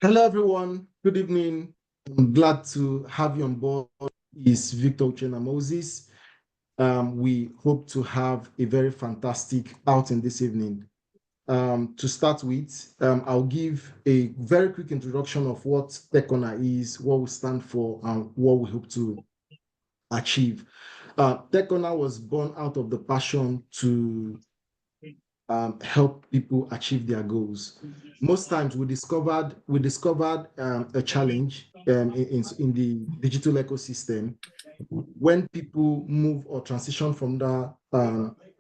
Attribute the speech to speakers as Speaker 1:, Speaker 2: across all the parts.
Speaker 1: Hello, everyone. Good evening. I'm glad to have you on board. Is Victor Uchenna Moses. We hope to have a very fantastic outing this evening. To start with, I'll give a very quick introduction of what Techcorner is, what we stand for, and what we hope to achieve. Techcorner was born out of the passion to help people achieve their goals. Most times we discovered a challenge in the digital ecosystem when people move or transition from that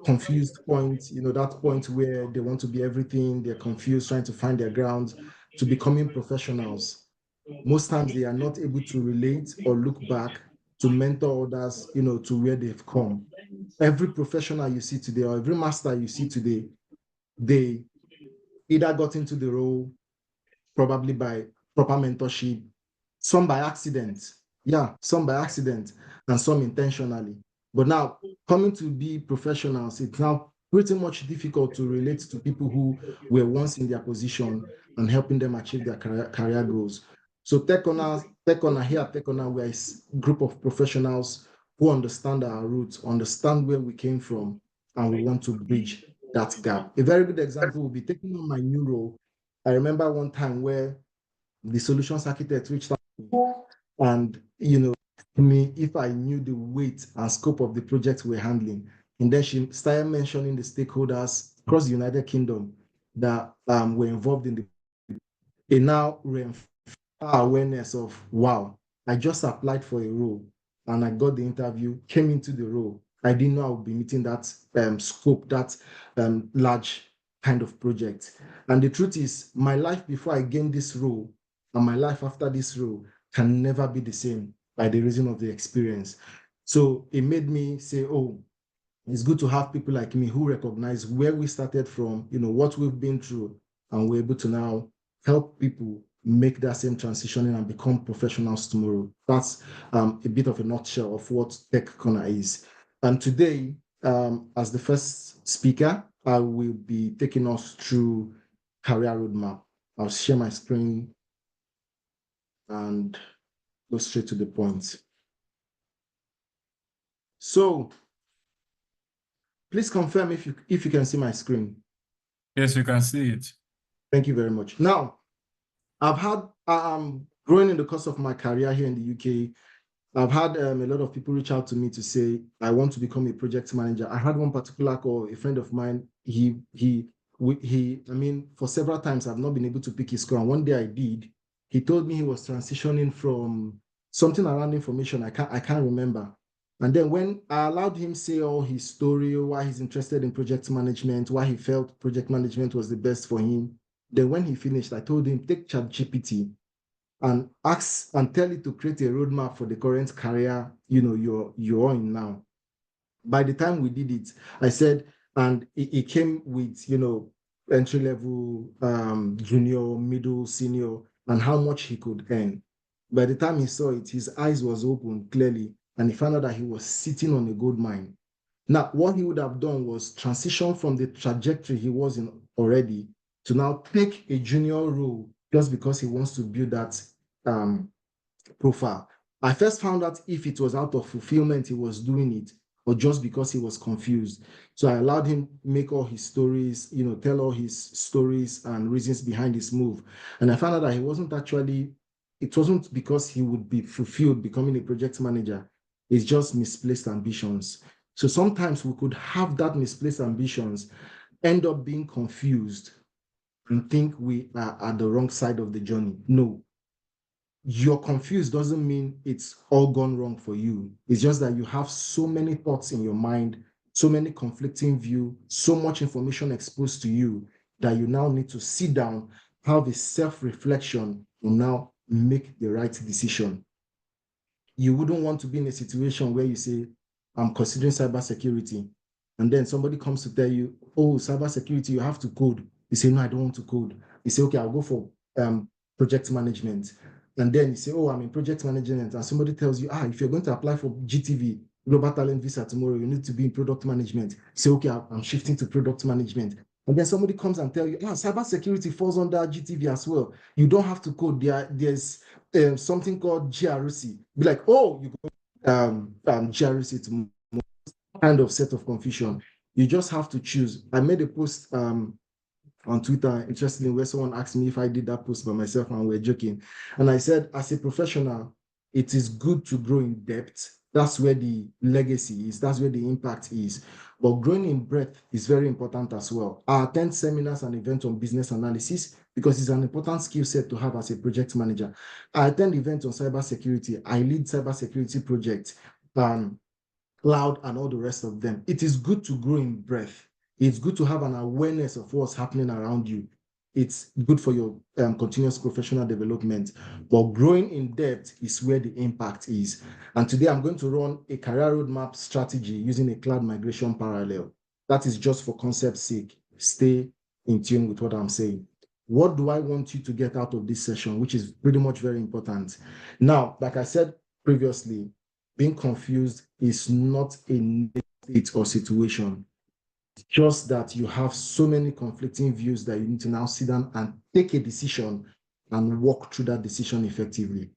Speaker 1: confused point, that point where they want to be everything, they're confused, trying to find their grounds, to becoming professionals. Most times they are not able to relate or look back to mentor others, to where they've come. Every professional you see today or every master you see today, they either got into the role probably by proper mentorship, some by accident. Yeah, some by accident and some intentionally. But now, coming to be professionals, it's now pretty much difficult to relate to people who were once in their position and helping them achieve their career goals. So Tech Corner here at Tech Corner, we're a group of professionals who understand our roots, understand where we came from, and we want to bridge that gap. A very good example will be taking on my new role. I remember one time where the solutions architect reached out to me and, me if I knew the weight and scope of the project we're handling. And then she started mentioning the stakeholders across the United Kingdom that were involved in the it now reinforced our awareness of, wow, I just applied for a role and I got the interview, came into the role. I didn't know I would be meeting that scope, that large kind of project. And the truth is, my life before I gained this role and my life after this role can never be the same by the reason of the experience. So it made me say, oh, it's good to have people like me who recognize where we started from, what we've been through, and we're able to now help people make that same transition and become professionals tomorrow. That's a bit of a nutshell of what Tech Corner is. And today, as the first speaker, I will be taking us through career roadmap. I'll share my screen and go straight to the point. So please confirm if you can see my screen.
Speaker 2: Yes, you can see it.
Speaker 1: Thank you very much. Now, I've had growing in the course of my career here in the UK. I've had a lot of people reach out to me to say I want to become a project manager. I had one particular call, a friend of mine. I mean, for several times I've not been able to pick his call. And one day I did. He told me he was transitioning from something around information. I can't remember. And then when I allowed him say all his story, why he's interested in project management, why he felt project management was the best for him. Then when he finished, I told him, take ChatGPT and ask and tell it to create a roadmap for the current career, you're in now. By the time we did it, I said, and it came with, entry level, junior, middle, senior, and how much he could earn. By the time he saw it, his eyes was open clearly, and he found out that he was sitting on a gold mine. Now, what he would have done was transition from the trajectory he was in already to now take a junior role just because he wants to build that um, profile. I first found out if it was out of fulfillment he was doing it or just because he was confused. So I allowed him make all his stories, tell all his stories and reasons behind his move. And I found out that it wasn't because he would be fulfilled becoming a project manager. It's just misplaced ambitions. So sometimes we could have that misplaced ambitions, end up being confused and think we are at the wrong side of the journey. No, you're confused doesn't mean it's all gone wrong for you. It's just that you have so many thoughts in your mind, so many conflicting views, so much information exposed to you that you now need to sit down, have a self-reflection, and now make the right decision. You wouldn't want to be in a situation where you say, I'm considering cybersecurity. And then somebody comes to tell you, oh, cybersecurity, you have to code. You say, no, I don't want to code. You say, okay, I'll go for project management. And then you say, oh, I'm in project management. And somebody tells you, if you're going to apply for GTV, Global Talent Visa tomorrow, you need to be in product management. You say, okay, I'm shifting to product management. And then somebody comes and tell you, cybersecurity falls under GTV as well. You don't have to code. There's something called GRC. Be like, oh, you go GRC to kind of set of confusion. You just have to choose. I made a post on Twitter, interestingly, where someone asked me if I did that post by myself, and we're joking. And I said, as a professional, it is good to grow in depth. That's where the legacy is. That's where the impact is. But growing in breadth is very important as well. I attend seminars and events on business analysis because it's an important skill set to have as a project manager. I attend events on cybersecurity. I lead cybersecurity projects, cloud, and all the rest of them. It is good to grow in breadth. It's good to have an awareness of what's happening around you. It's good for your continuous professional development. But growing in depth is where the impact is. And today I'm going to run a career roadmap strategy using a cloud migration parallel. That is just for concept's sake. Stay in tune with what I'm saying. What do I want you to get out of this session, which is pretty much very important? Now, like I said previously, being confused is not a state or situation. Just that you have so many conflicting views that you need to now sit down and take a decision and walk through that decision effectively.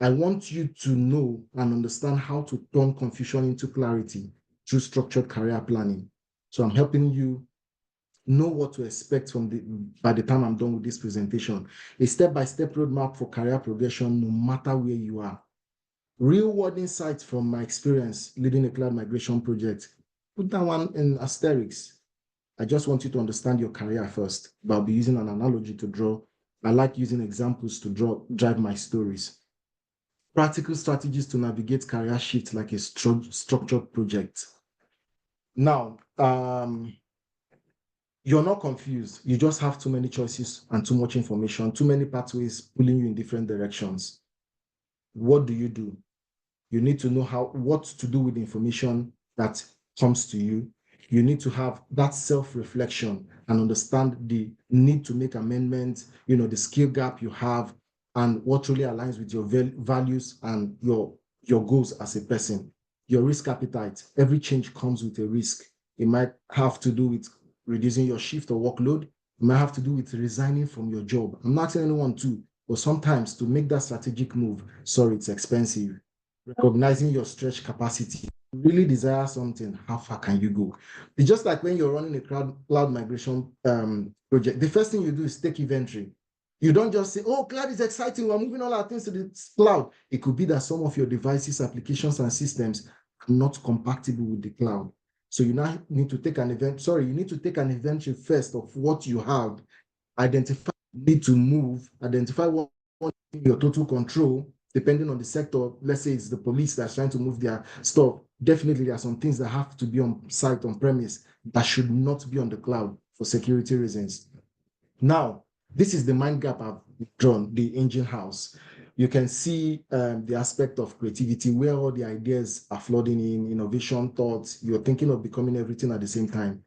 Speaker 1: I want you to know and understand how to turn confusion into clarity through structured career planning. So I'm helping you know what to expect by the time I'm done with this presentation. A step-by-step roadmap for career progression, no matter where you are. Real world insights from my experience leading a cloud migration project. Put that one in asterisks. I just want you to understand your career first, but I'll be using an analogy to draw. I like using examples to drive my stories. Practical strategies to navigate career shift like a structured project. Now, you're not confused. You just have too many choices and too much information, too many pathways pulling you in different directions. What do? You need to know what to do with the information that comes to you. You need to have that self-reflection and understand the need to make amendments, the skill gap you have, and what really aligns with your values and your goals as a person. Your risk appetite. Every change comes with a risk. It might have to do with reducing your shift or workload. It might have to do with resigning from your job. I'm not telling anyone to, but sometimes to make that strategic move, it's expensive. Recognizing your stretch capacity. You really desire something, how far can you go? It's just like when you're running a cloud migration project. The first thing you do is take inventory. You don't just say, oh, cloud is exciting, we're moving all our things to the cloud. It could be that some of your devices, applications, and systems are not compatible with the cloud. So you now need to take an inventory first of what you have, identify need to move, identify what your total control, depending on the sector. Let's say it's the police that's trying to move their stuff. Definitely, there are some things that have to be on site, on premise, that should not be on the cloud for security reasons. Now, this is the mind gap I've drawn, the engine house. You can see the aspect of creativity, where all the ideas are flooding in, innovation, thoughts. You're thinking of becoming everything at the same time.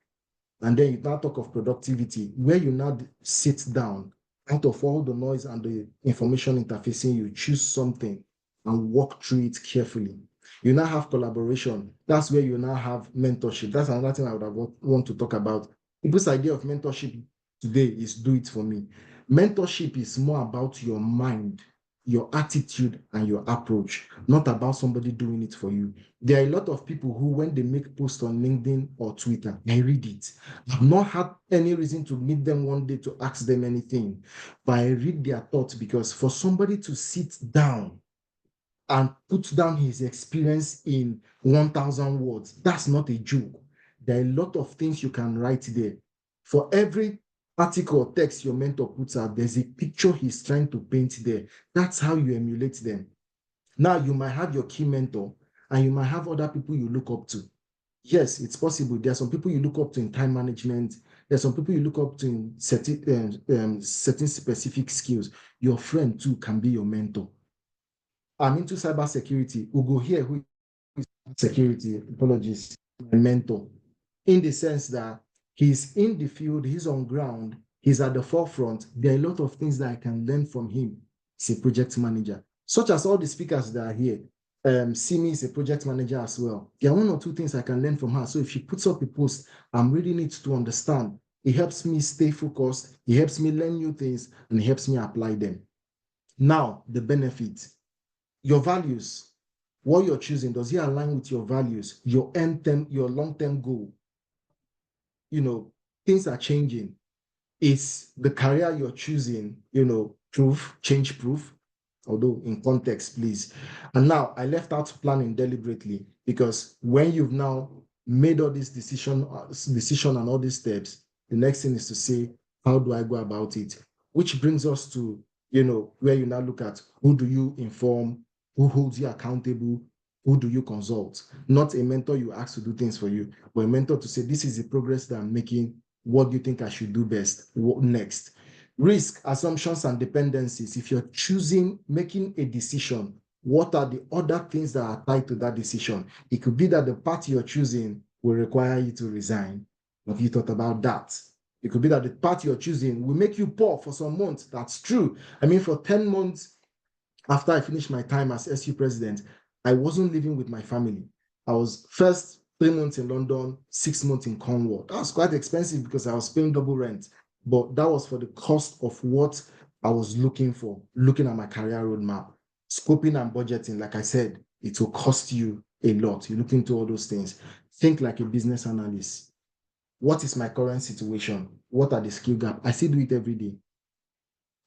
Speaker 1: And then you now talk of productivity, where you now sit down out of all the noise and the information interfacing, you choose something and walk through it carefully. You now have collaboration. That's where you now have mentorship. That's another thing I would have want to talk about. People's idea of mentorship today is do it for me. Mentorship is more about your mind, your attitude, and your approach, not about somebody doing it for you. There are a lot of people who, when they make posts on LinkedIn or Twitter, I read it. I've not had any reason to meet them one day to ask them anything, but I read their thoughts, because for somebody to sit down and put down his experience in 1,000 words, that's not a joke. There are a lot of things you can write there. For every article or text your mentor puts out, there's a picture he's trying to paint there. That's how you emulate them. Now, you might have your key mentor, and you might have other people you look up to. Yes, it's possible. There are some people you look up to in time management. There are some people you look up to in certain specific skills. Your friend too can be your mentor. I'm into cybersecurity. Ugo here, who is security, apologies, my mentor, in the sense that he's in the field, he's on ground, he's at the forefront. There are a lot of things that I can learn from him. He's a project manager, such as all the speakers that are here. Simi is a project manager as well. There are one or two things I can learn from her. So if she puts up a post, I'm reading it to understand It helps me stay focused. It helps me learn new things, and it helps me apply them. Now, the benefit, your values, what you're choosing, does it align with your values, your end term, your long-term goal? Things are changing. Is the career you're choosing, change proof? Although in context, please. And now I left out planning deliberately because when you've now made all this decision and all these steps, the next thing is to say, how do I go about it? Which brings us to, where you now look at who do you inform, who holds you accountable, who do you consult? Not a mentor you ask to do things for you, but a mentor to say, this is the progress that I'm making. What do you think I should do best? What next? Risk, assumptions, and dependencies. If you're making a decision, what are the other things that are tied to that decision? It could be that the path you're choosing will require you to resign. Have you thought about that? It could be that the path you're choosing will make you poor for some months. That's true. I mean, for 10 months after I finished my time as SU president, I wasn't living with my family. I was first 3 months in London, 6 months in Cornwall. That was quite expensive because I was paying double rent, but that was for the cost of what I was looking for, looking at my career roadmap, scoping and budgeting. Like I said, it will cost you a lot. You look into all those things. Think like a business analyst. What is my current situation? What are the skill gaps? I still do it every day.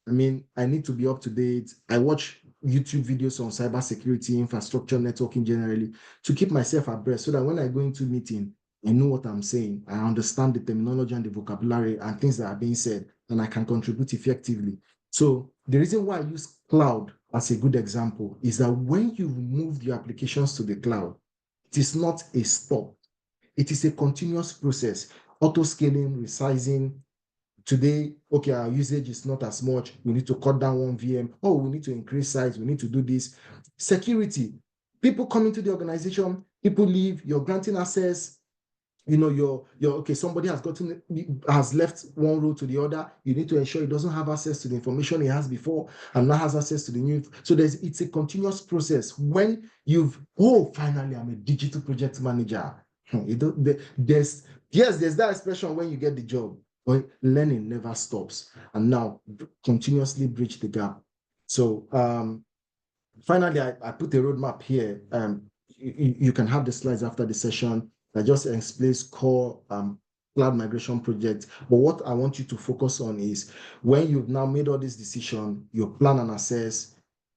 Speaker 1: I mean, I need to be up to date. I watch YouTube videos on cybersecurity, infrastructure, networking generally to keep myself abreast so that when I go into meeting, I know what I'm saying. I understand the terminology and the vocabulary and things that are being said, and I can contribute effectively. So the reason why I use cloud as a good example is that when you move your applications to the cloud, it is not a stop. It is a continuous process. Auto scaling, resizing, today, okay, our usage is not as much. We need to cut down one VM. Oh, we need to increase size. We need to do this. Security. People come into the organization, people leave, you're granting access. You're okay, somebody has left one role to the other. You need to ensure he doesn't have access to the information he has before and now has access to the new. So it's a continuous process. When finally, I'm a digital project manager. There's that expression when you get the job, but learning never stops. And now continuously bridge the gap. So finally, I put a roadmap here. You can have the slides after the session that just explains core cloud migration project. But what I want you to focus on is when you've now made all this decision, you plan and assess,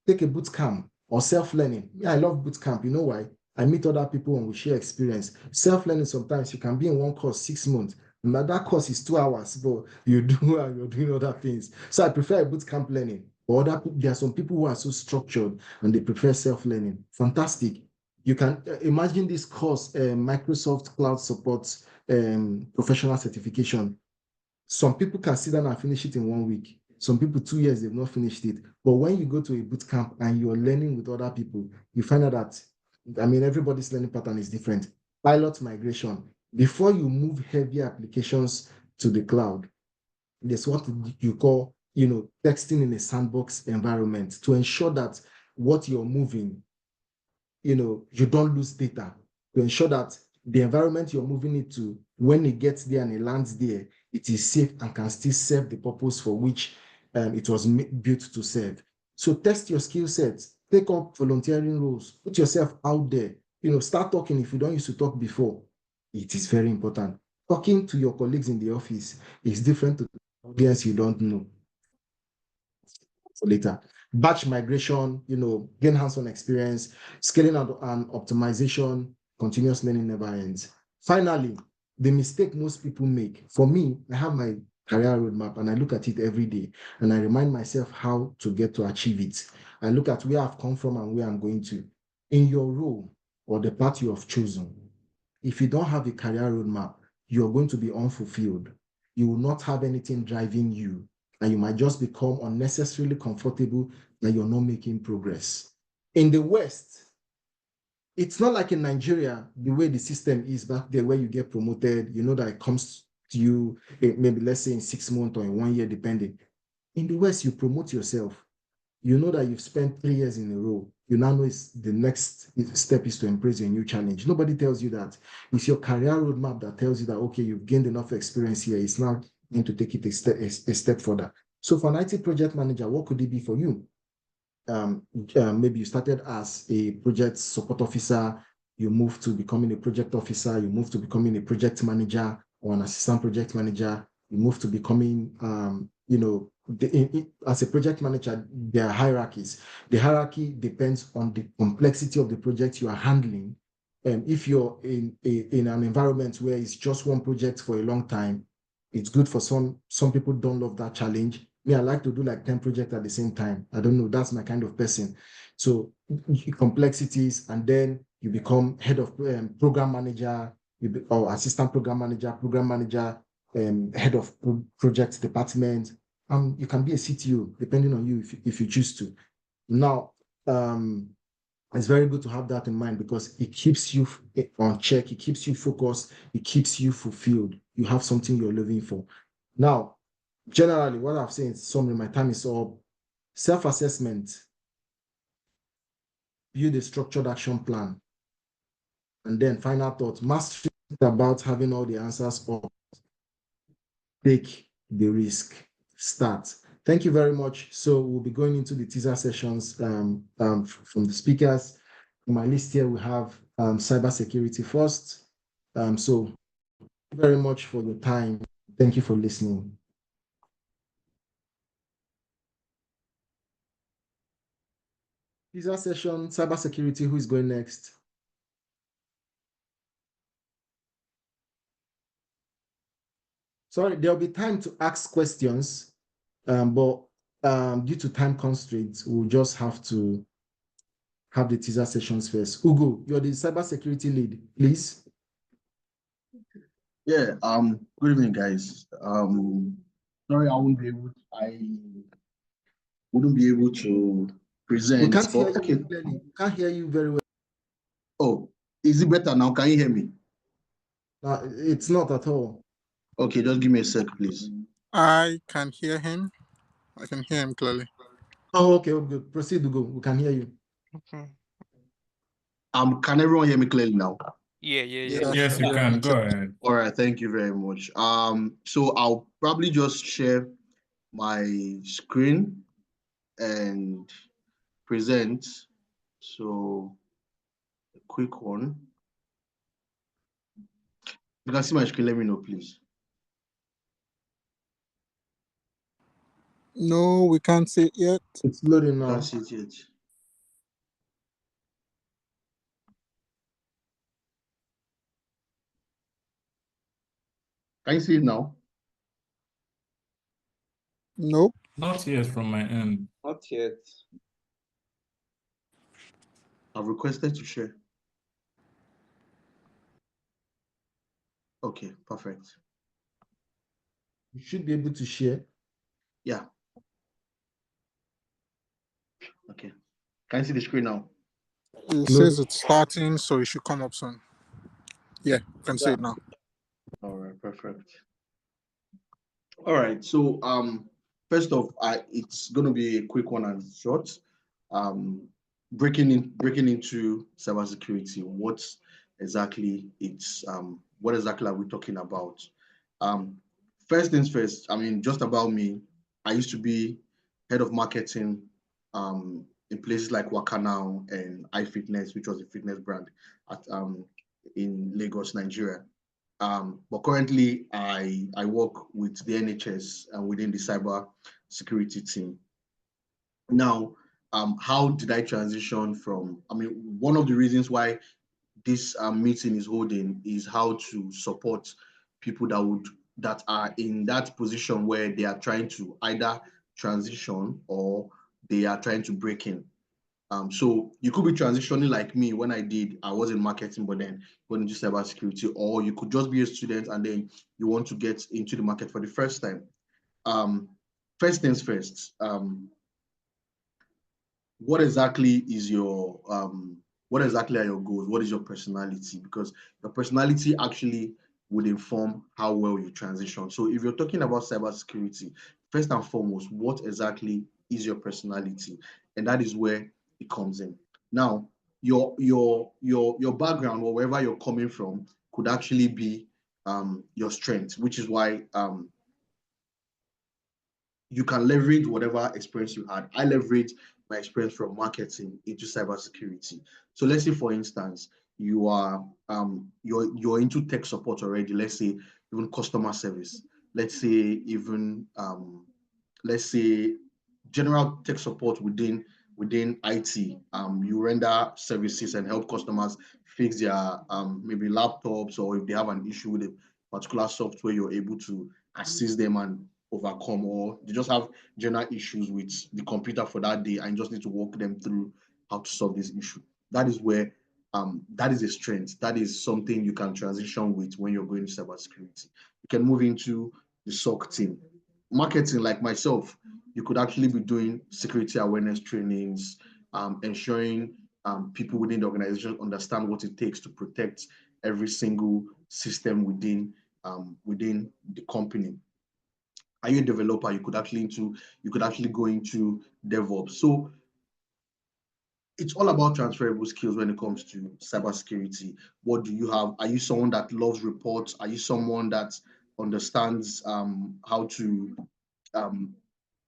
Speaker 1: take a boot camp or self-learning. Yeah, I love boot camp. You know why? I meet other people and we share experience. Self-learning, sometimes you can be in one course 6 months. Now that course is 2 hours, but you're doing other things. So I prefer a boot camp learning. But there are some people who are so structured and they prefer self-learning. Fantastic. You can imagine this course, Microsoft Cloud Support professional certification. Some people can sit down and finish it in 1 week. Some people 2 years, they've not finished it. But when you go to a boot camp and you're learning with other people, you find out that, everybody's learning pattern is different. Pilot migration. Before you move heavy applications to the cloud, there's what you call, texting in a sandbox environment to ensure that what you're moving, you don't lose data, to ensure that the environment you're moving it to, when it gets there and it lands there, it is safe and can still serve the purpose for which it was built to serve. So test your skill sets, take up volunteering roles, put yourself out there, start talking if you don't used to talk before. It is very important. Talking to your colleagues in the office is different to the audience you don't know. For later. Batch migration, gain hands-on experience, scaling and optimization, continuous learning never ends. Finally, the mistake most people make. For me, I have my career roadmap and I look at it every day and I remind myself how to get to achieve it. I look at where I've come from and where I'm going to. In your role or the path you have chosen, if you don't have a career roadmap, you're going to be unfulfilled. You will not have anything driving you, and you might just become unnecessarily comfortable that you're not making progress. In the West, it's not like in Nigeria, the way the system is back there, where you get promoted, that it comes to you, maybe let's say in 6 months or in 1 year, depending. In the West, you promote yourself. you know that you've spent 3 years in a row. You now know the next step is to embrace a new challenge. Nobody tells you that. It's your career roadmap that tells you that, okay, you've gained enough experience here. It's now time to take it a step further. So for an IT project manager, what could it be for you? Maybe you started as a project support officer, you moved to becoming a project officer, you moved to becoming a project manager or an assistant project manager, you moved to becoming, as a project manager, there are hierarchies. The hierarchy depends on the complexity of the project you are handling. And if you're in an environment where it's just one project for a long time, it's good for some people don't love that challenge. Me, I like to do like 10 projects at the same time. I don't know, that's my kind of person. So complexities, and then you become head of program manager, or assistant program manager, head of project department. You can be a CTO depending on you if you choose to. Now, it's very good to have that in mind because it keeps you on check, it keeps you focused, it keeps you fulfilled. You have something you're living for. Now, generally, what I've said in summary, my time is up. Self-assessment, build a structured action plan, and then final thought, mastery about having all the answers, or take the risk, start. Thank you very much. So we'll be going into the teaser sessions from the speakers. On my list here, we have cybersecurity first. So thank you very much for your time. Thank you for listening. Teaser session, cybersecurity, who is going next? Sorry, there'll be time to ask questions, but due to time constraints, we'll just have to have the teaser sessions first. Ugo, you're the cybersecurity lead, please.
Speaker 3: Yeah, good evening, guys. Sorry, I wouldn't be able to present.
Speaker 1: We can't hear you
Speaker 3: okay.
Speaker 1: clearly. We can't hear you very well.
Speaker 3: Oh, is it better now? Can you hear me?
Speaker 1: It's not at all.
Speaker 3: Okay, just give me a sec, please.
Speaker 4: I can hear him. I can hear him clearly.
Speaker 1: Oh, okay, good. Proceed, Ugo. We can hear you.
Speaker 4: Okay.
Speaker 3: Can everyone hear me clearly now?
Speaker 5: Yeah.
Speaker 2: Yes, you can. Go ahead.
Speaker 3: All right, thank you very much. So I'll probably just share my screen and present. So a quick one. You can see my screen, let me know, please.
Speaker 4: No, we can't see it yet.
Speaker 1: It's loading now.
Speaker 3: Can't see it yet. Can you see it now?
Speaker 4: Nope.
Speaker 2: Not yet from my end.
Speaker 5: Not yet.
Speaker 3: I've requested to share. Okay, perfect.
Speaker 1: You should be able to share.
Speaker 3: Yeah. Okay. Can you see the screen now?
Speaker 4: It says it's starting, so it should come up soon. Yeah, you can see it now.
Speaker 3: All right, perfect. All right. So first off, it's gonna be a quick one and short. Breaking into cybersecurity. What exactly are we talking about? First things first, I mean, just about me, I used to be head of marketing in places like Wakana and iFitness, which was a fitness brand at in Lagos, Nigeria. But currently, I work with the NHS and within the cyber security team. Now, how did I transition from? I mean, one of the reasons why this meeting is holding is how to support people that are in that position where they are trying to either transition or they are trying to break in. So you could be transitioning like me when I was in marketing, but then went into cybersecurity, or you could just be a student and then you want to get into the market for the first time. First things first, what exactly are your goals? What is your personality? Because your personality actually would inform how well you transition. So if you're talking about cybersecurity, first and foremost, what exactly is your personality, and that is where it comes in. Now, your background or wherever you're coming from could actually be your strength, which is why you can leverage whatever experience you had. I leverage my experience from marketing into cybersecurity. So let's say, for instance, you are you're into tech support already. Let's say even customer service. Let's say even let's say general tech support within IT. You render services and help customers fix their maybe laptops, or if they have an issue with a particular software, you're able to assist them and overcome, or they just have general issues with the computer for that day and you just need to walk them through how to solve this issue. That is where that is a strength. That is something you can transition with when you're going to cybersecurity. You can move into the SOC team. Marketing, like myself, you could actually be doing security awareness trainings, ensuring people within the organization understand what it takes to protect every single system within the company. Are you a developer? You could actually go into DevOps. So it's all about transferable skills when it comes to cybersecurity. What do you have? Are you someone that loves reports? Are you someone that understands how to um,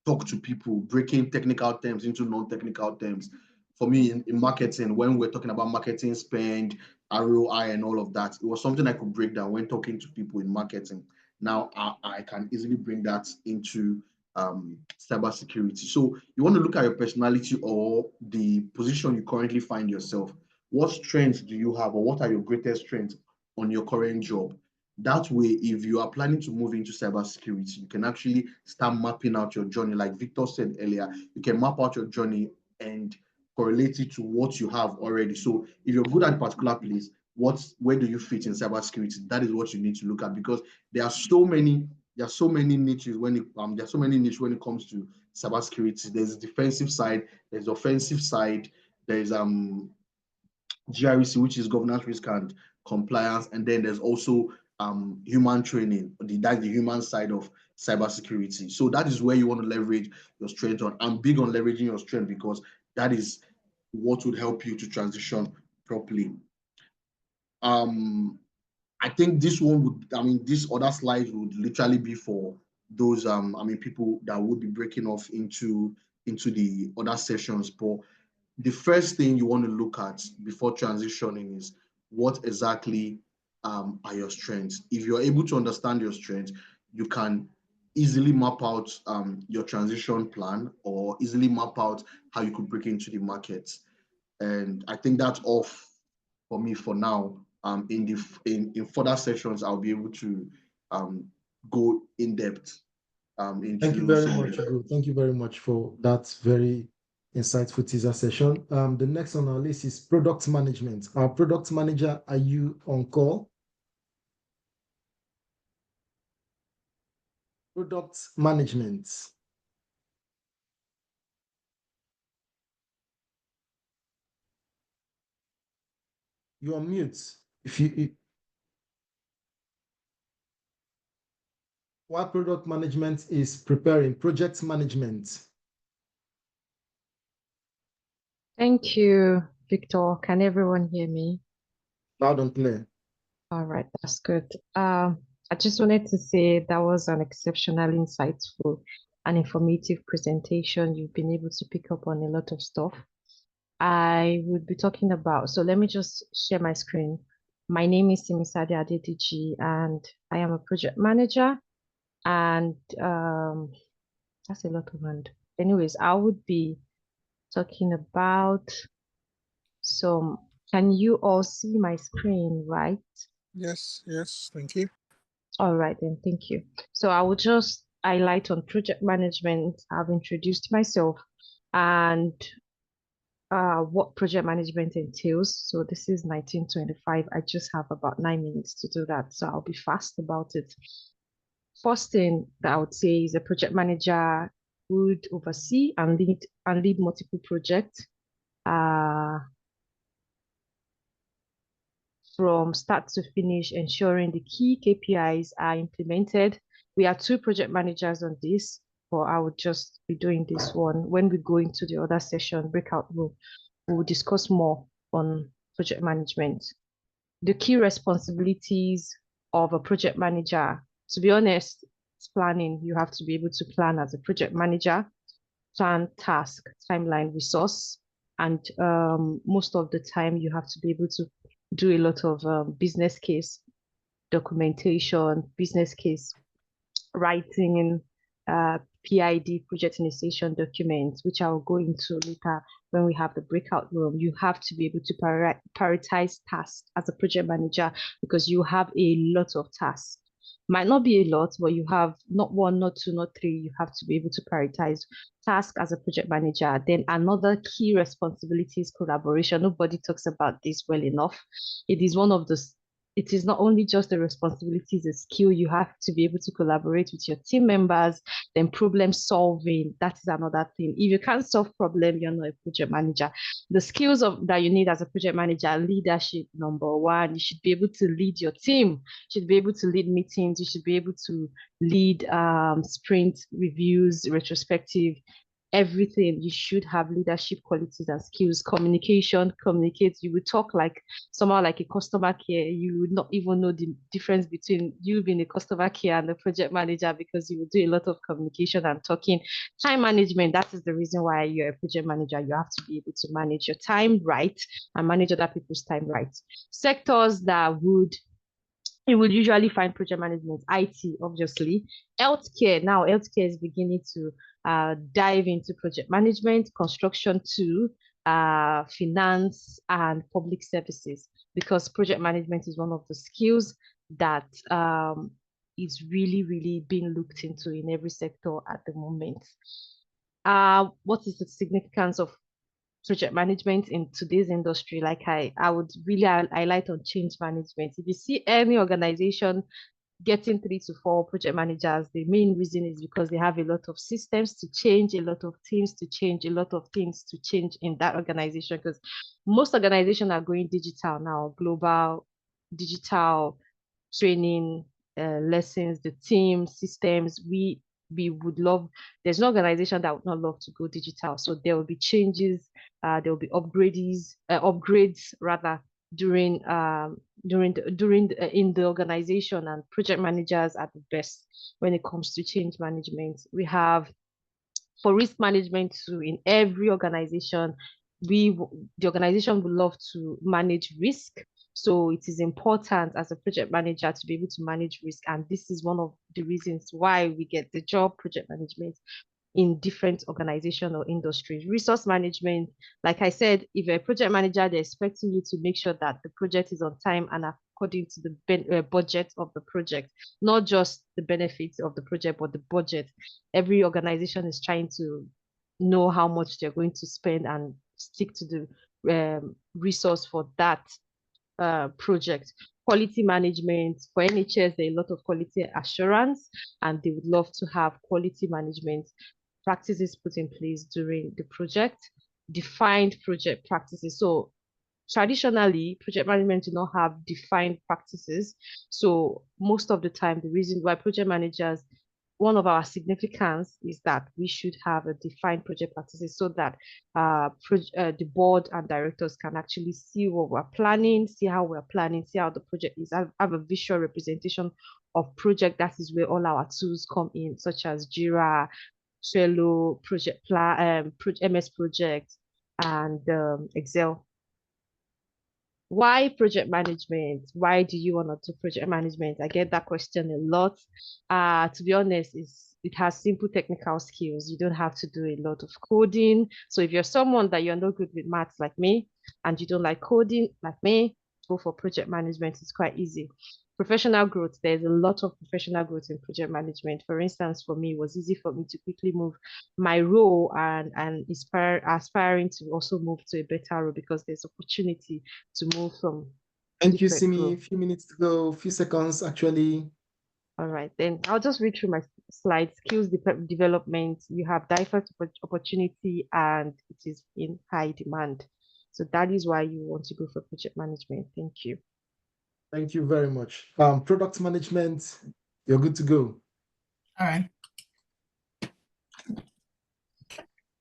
Speaker 3: talk to people, breaking technical terms into non-technical terms? For me, in marketing, when we're talking about marketing spend, ROI, and all of that, it was something I could break down when talking to people in marketing. Now I can easily bring that into cybersecurity. So you want to look at your personality or the position you currently find yourself. What strengths do you have, or what are your greatest strengths on your current job? That way, if you are planning to move into cybersecurity, you can actually start mapping out your journey. Like Victor said earlier, you can map out your journey and correlate it to what you have already. So if you're good at a particular place, where do you fit in cybersecurity? That is what you need to look at, because there are so many niches when it comes to cybersecurity. There's defensive side, there's offensive side, there's GRC, which is governance, risk, and compliance, and then there's also human training. That's the human side of cybersecurity. So that is where you want to leverage your strength on. I'm big on leveraging your strength because that is what would help you to transition properly. I think this other slides would literally be for those people that would be breaking off into the other sessions. But the first thing you want to look at before transitioning is what exactly are your strengths. If you're able to understand your strengths, you can easily map out your transition plan, or easily map out how you could break into the market. And I think that's off for me for now. In further sessions, I'll be able to go in depth
Speaker 1: Thank you
Speaker 3: into
Speaker 1: very
Speaker 3: some of
Speaker 1: much,
Speaker 3: the.
Speaker 1: Ugo. Thank you very much for that very insightful teaser session. The next on our list is product management. Our product manager, are you on call? Product management. You're on mute. While product management is preparing, project management.
Speaker 5: Thank you, Victor. Can everyone hear me?
Speaker 1: Loud and clear.
Speaker 5: All right, that's good. I just wanted to say that was an exceptionally insightful and informative presentation. You've been able to pick up on a lot of stuff. I would be talking about, so let me just share my screen. My name is Simisade Adediji, and I am a project manager. And that's a lot of hand. Anyways, I would be talking about some, can you all see my screen, right?
Speaker 4: Yes, thank you.
Speaker 5: All right, then, thank you. So I will just highlight on project management. I've introduced myself and what project management entails. So this is 1925. I just have about 9 minutes to do that. So I'll be fast about it. First thing that I would say is a project manager would oversee and lead multiple projects from start to finish, ensuring the key KPIs are implemented. We are two project managers on this. but I would just be doing this one. When we go into the other session, breakout room, we will discuss more on project management. The key responsibilities of a project manager. To be honest, it's planning. You have to be able to plan as a project manager, plan, task, timeline, resource, and most of the time you have to be able to do a lot of business case documentation, business case writing, PID, project initiation documents, which I'll go into later when we have the breakout room. You have to be able to prioritize tasks as a project manager because you have a lot of tasks. Might not be a lot, but you have not one, not two, not three. You have to be able to prioritize tasks as a project manager. Then another key responsibility is collaboration. Nobody talks about this well enough. It is one of the it is not only just the responsibilities, a skill. You have to be able to collaborate with your team members, then problem solving. That is another thing. If you can't solve problem, you're not a project manager. The skills that you need as a project manager, leadership, number one. You should be able to lead your team. You should be able to lead meetings. You should be able to lead sprint reviews, retrospective, everything. You should have leadership qualities and skills. Communication, communicate. You will talk like somehow like a customer care. You would not even know the difference between you being a customer care and a project manager because you will do a lot of communication and talking. Time management, that is the reason why you're a project manager. You have to be able to manage your time right and manage other people's time right. Sectors that you will usually find project management, IT, obviously. Healthcare, now healthcare is beginning to dive into project management, construction too, finance and public services, because project management is one of the skills that is really, really being looked into in every sector at the moment. What is the significance of project management in today's industry? Like I would really highlight on change management. If you see any organization getting 3 to 4 project managers, the main reason is because they have a lot of systems to change, a lot of teams to change, a lot of things to change in that organization, because most organizations are going digital now, global digital training, lessons, the team systems. We would love, there's no organization that would not love to go digital. So there will be changes, there will be upgrades rather during in the organization, and project managers are the best when it comes to change management. We have for risk management too. In every organization, the organization would love to manage risk. So it is important as a project manager to be able to manage risk. And this is one of the reasons why we get the job project management in different organizations or industries. Resource management, like I said, if you're a project manager, they're expecting you to make sure that the project is on time and according to the budget of the project, not just the benefits of the project, but the budget. Every organization is trying to know how much they're going to spend and stick to the resource for that project. Quality management, for NHS, there are a lot of quality assurance, and they would love to have quality management practices put in place during the project. Defined project practices. So traditionally, project management do not have defined practices. So most of the time, the reason why project managers, one of our significance is that we should have a defined project practices so that the board and directors can actually see what we're planning, see how we're planning, see how the project is, have a visual representation of project. That is where all our tools come in, such as Jira, Trello, Project Plan, MS Project, and Excel. Why project management? Why do you want to do project management? I get that question a lot. To be honest, it has simple technical skills. You don't have to do a lot of coding. So if you're someone that you're not good with maths like me, and you don't like coding like me, go for project management. It's quite easy. Professional growth. There's a lot of professional growth in project management. For instance, for me, it was easy for me to quickly move my role and aspiring to also move to a better role because there's opportunity to move from.
Speaker 1: Thank you, Simi. A few minutes to go, a few seconds actually.
Speaker 5: All right, then I'll just read through my slides. Skills development. You have diverse opportunity and it is in high demand. So that is why you want to go for project management. Thank you.
Speaker 1: Thank you very much. Product management, you're good to go.
Speaker 2: All right.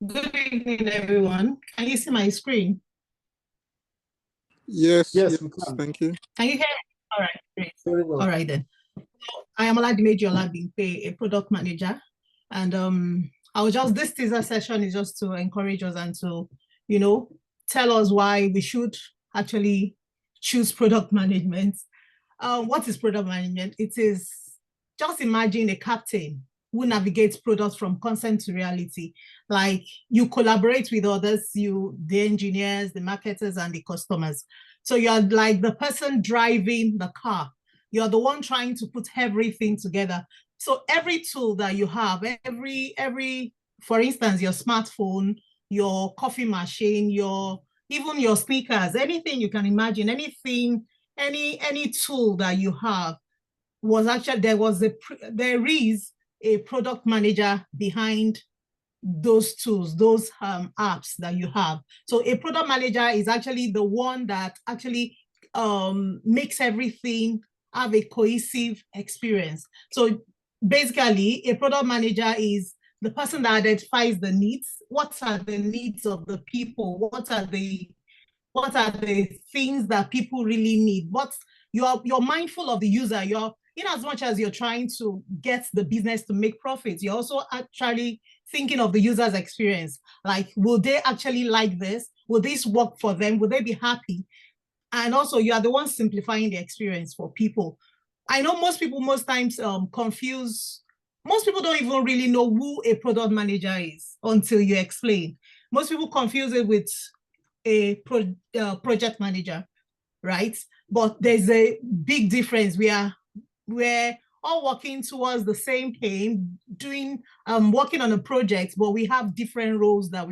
Speaker 6: Good evening, everyone. Can you see my screen?
Speaker 4: Yes,
Speaker 1: Yes,
Speaker 4: yes,
Speaker 1: we can.
Speaker 4: thank you.
Speaker 6: Can you hear me? All right, great.
Speaker 1: Very well.
Speaker 6: All right then. I am Oladimeji Olabimpe, a product manager, and this teaser session is just to encourage us and to, tell us why we should actually choose product management. What is product management? It is, just imagine a captain who navigates products from concept to reality. Like, you collaborate with others, the engineers, the marketers, and the customers. So you're like the person driving the car. You're the one trying to put everything together. So every tool that you have, for instance, your smartphone, your coffee machine, even your sneakers, anything you can imagine, any tool that you have there is a product manager behind those tools, those apps that you have. So a product manager is actually the one that actually makes everything have a cohesive experience. So basically, a product manager is the person that identifies the needs. What are the needs of the people? What are the things that people really need? You're mindful of the user. In as much as you're trying to get the business to make profits, you're also actually thinking of the user's experience. Like, will they actually like this? Will this work for them? Will they be happy? And also, you are the one simplifying the experience for people. I know most people most times confuse. Most people don't even really know who a product manager is until you explain. Most people confuse it with a project manager, right? But there's a big difference. We're all working towards the same aim, working on a project, but we have different roles that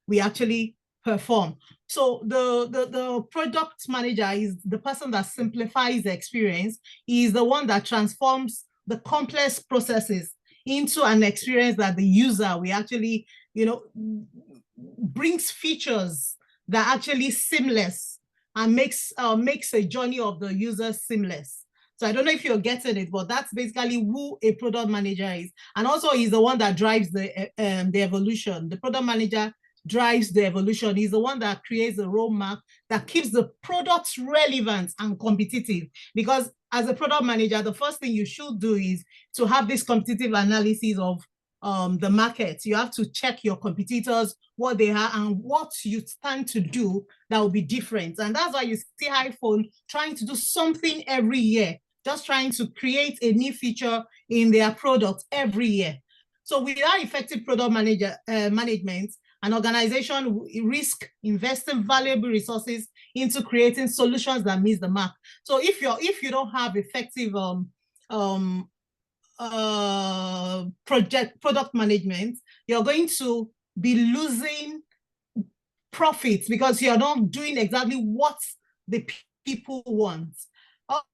Speaker 6: we actually perform. So the product manager is the person that simplifies the experience. He is the one that transforms the complex processes into an experience that the user will actually, brings features that are actually seamless and makes a journey of the user seamless. So I don't know if you're getting it, but that's basically who a product manager is. And also, he's the one that drives the evolution. The product manager drives the evolution. He's the one that creates a roadmap that keeps the products relevant and competitive. Because as a product manager, the first thing you should do is to have this competitive analysis of the market. You have to check your competitors, what they are, and what you stand to do that will be different. And that's why you see iPhone trying to do something every year, just trying to create a new feature in their product every year. So without effective product management, an organization risk investing valuable resources into creating solutions that miss the mark. So if you don't have effective product management, you're going to be losing profits because you're not doing exactly what the people want.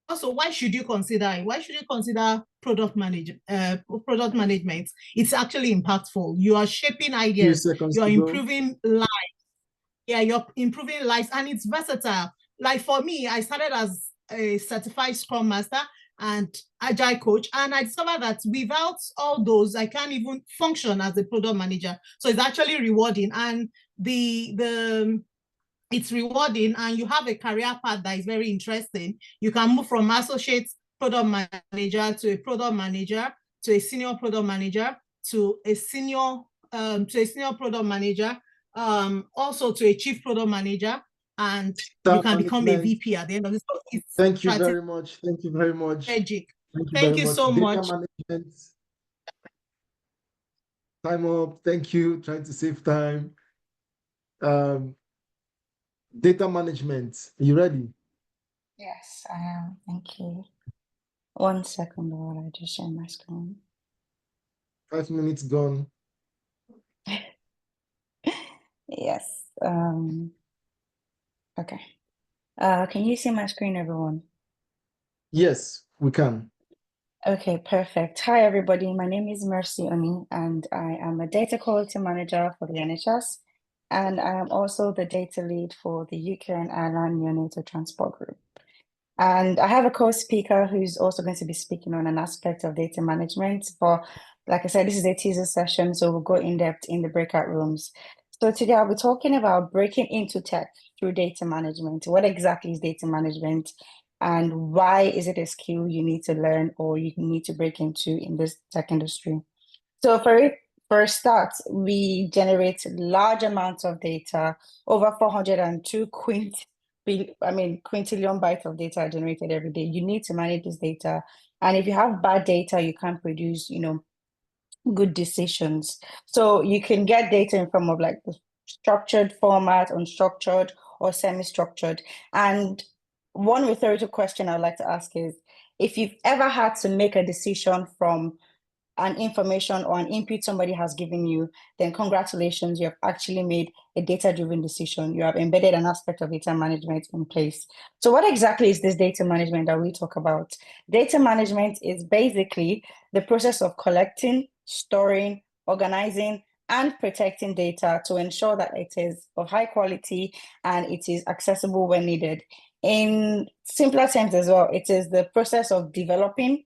Speaker 6: Also, why should you consider it? Why should you consider product management? It's actually impactful. You are shaping ideas. You're improving lives. Yeah, you're improving lives, and it's versatile. Like for me, I started as a certified Scrum Master and Agile coach, and I discovered that without all those, I can't even function as a product manager. So it's actually rewarding, and it's rewarding, and you have a career path that is very interesting. You can move from associate product manager to a product manager to a senior product manager to a senior product manager, also to a chief product manager, and you can become a VP at the end of this.
Speaker 1: Thank you very much. Thank you very much.
Speaker 6: Strategic.
Speaker 1: Thank you
Speaker 6: so
Speaker 1: Data
Speaker 6: much.
Speaker 1: Management. Time up. Thank you. Trying to save time. Data management. Are you ready?
Speaker 7: Yes, I am. Thank you. 1 second while I just share my screen.
Speaker 1: 5 minutes gone.
Speaker 7: Yes. Okay. Can you see my screen, everyone?
Speaker 1: Yes, we can.
Speaker 7: Okay, perfect. Hi, everybody. My name is Mercy Oni, and I am a data quality manager for the NHS, and I am also the data lead for the UK and Ireland Neonatal Transport Group. And I have a co-speaker who's also going to be speaking on an aspect of data management, but Like I said, this is a teaser session, so we'll go in depth in the breakout rooms. So today I'll be talking about breaking into tech through data management. What exactly is data management, and why is it a skill you need to learn or you need to break into in this tech industry? So for a start, we generate large amounts of data, over 402 quintillion bytes of data are generated every day. You need to manage this data. And if you have bad data, you can't produce, good decisions. So you can get data in form of like the structured format, unstructured, or semi-structured. And one rhetorical question I'd like to ask is, if you've ever had to make a decision from an information or an input somebody has given you, then congratulations, you have actually made a data-driven decision. You have embedded an aspect of data management in place. So what exactly is this data management that we talk about? Data management is basically the process of collecting, storing, organizing, and protecting data to ensure that it is of high quality and it is accessible when needed. In simpler terms as well, it is the process of developing,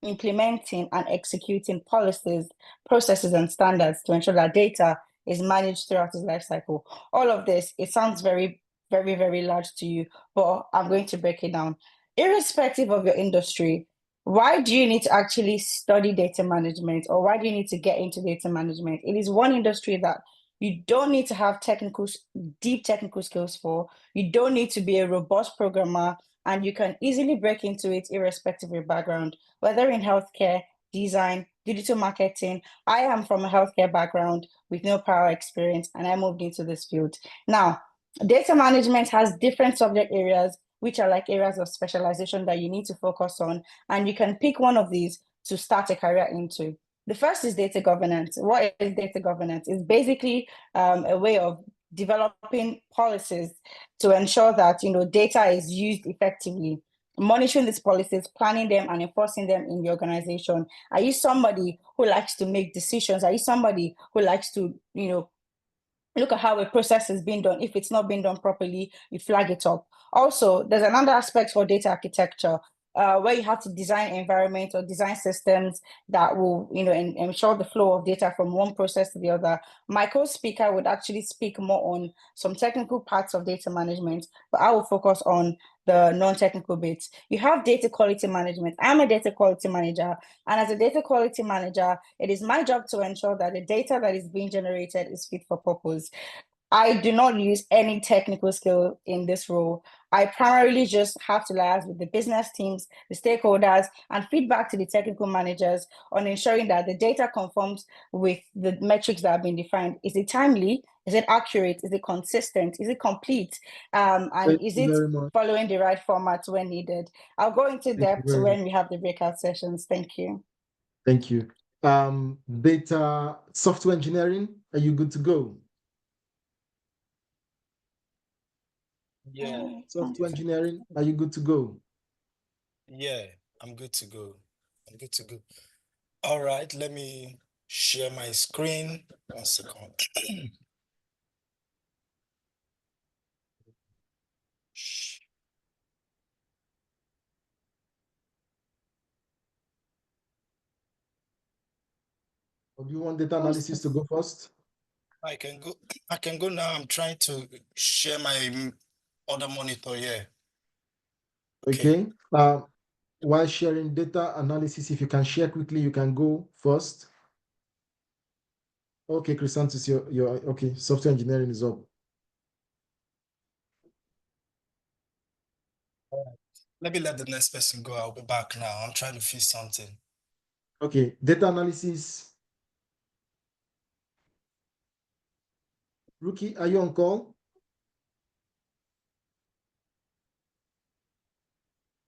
Speaker 7: implementing, and executing policies, processes, and standards to ensure that data is managed throughout its life cycle. All of this, it sounds very, very, very large to you, but I'm going to break it down. Irrespective of your industry, why do you need to actually study data management, or why do you need to get into data management? It is one industry that you don't need to have deep technical skills for. You don't need to be a robust programmer, and you can easily break into it irrespective of your background, whether in healthcare, design, digital marketing. I am from a healthcare background with no prior experience, and I moved into this field. Now, data management has different subject areas, which are like areas of specialization that you need to focus on, and you can pick one of these to start a career into. The first is data governance. What is data governance? It's basically a way of developing policies to ensure that data is used effectively, monitoring these policies, planning them, and enforcing them in the organization. Are you somebody who likes to make decisions? Are you somebody who likes to look at how a process is being done? If it's not being done properly, you flag it up. Also, there's another aspect for data architecture, where you have to design environment or design systems that will, ensure the flow of data from one process to the other. My co-speaker would actually speak more on some technical parts of data management, but I will focus on the non-technical bits. You have data quality management. I'm a data quality manager, and as a data quality manager, it is my job to ensure that the data that is being generated is fit for purpose. I do not use any technical skill in this role. I primarily just have to liaise with the business teams, the stakeholders, and feedback to the technical managers on ensuring that the data conforms with the metrics that have been defined. Is it timely? Is it accurate? Is it consistent? Is it complete? And
Speaker 1: Thank
Speaker 7: is
Speaker 1: you
Speaker 7: it
Speaker 1: very much.
Speaker 7: following the right format when needed? I'll go into
Speaker 1: Thank you
Speaker 7: depth
Speaker 1: very
Speaker 7: when we have the breakout sessions. Thank you.
Speaker 1: Thank you. Data software engineering, are you good to go?
Speaker 8: Yeah,
Speaker 1: Software engineering, are you good to go?
Speaker 8: yeah, I'm good to go. I'm good to go. All right, let me share my screen. 1 second.
Speaker 1: Or do you want data analysis to go first?
Speaker 8: I can go. I can go now. I'm trying to share my other monitor here.
Speaker 1: Okay. While sharing data analysis, if you can share quickly, you can go first. Okay, Chrysanthus, your okay. Software engineering is up.
Speaker 8: Let me let the next person go. I'll be back now. I'm trying to fix something.
Speaker 1: Okay, data analysis. Rookie, are you on call?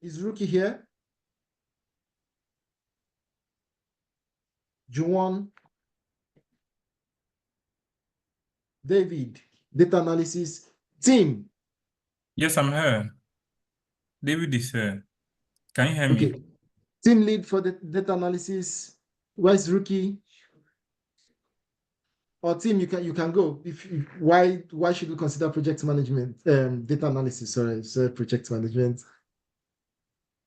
Speaker 1: Is Rookie here? Juwan, David, data analysis team.
Speaker 2: Yes, I'm here. David is here. Can you hear me?
Speaker 1: Okay, team lead for the data analysis. Where's Rookie? Or team, you can go. Why should we consider project management, data analysis? Sorry, project management.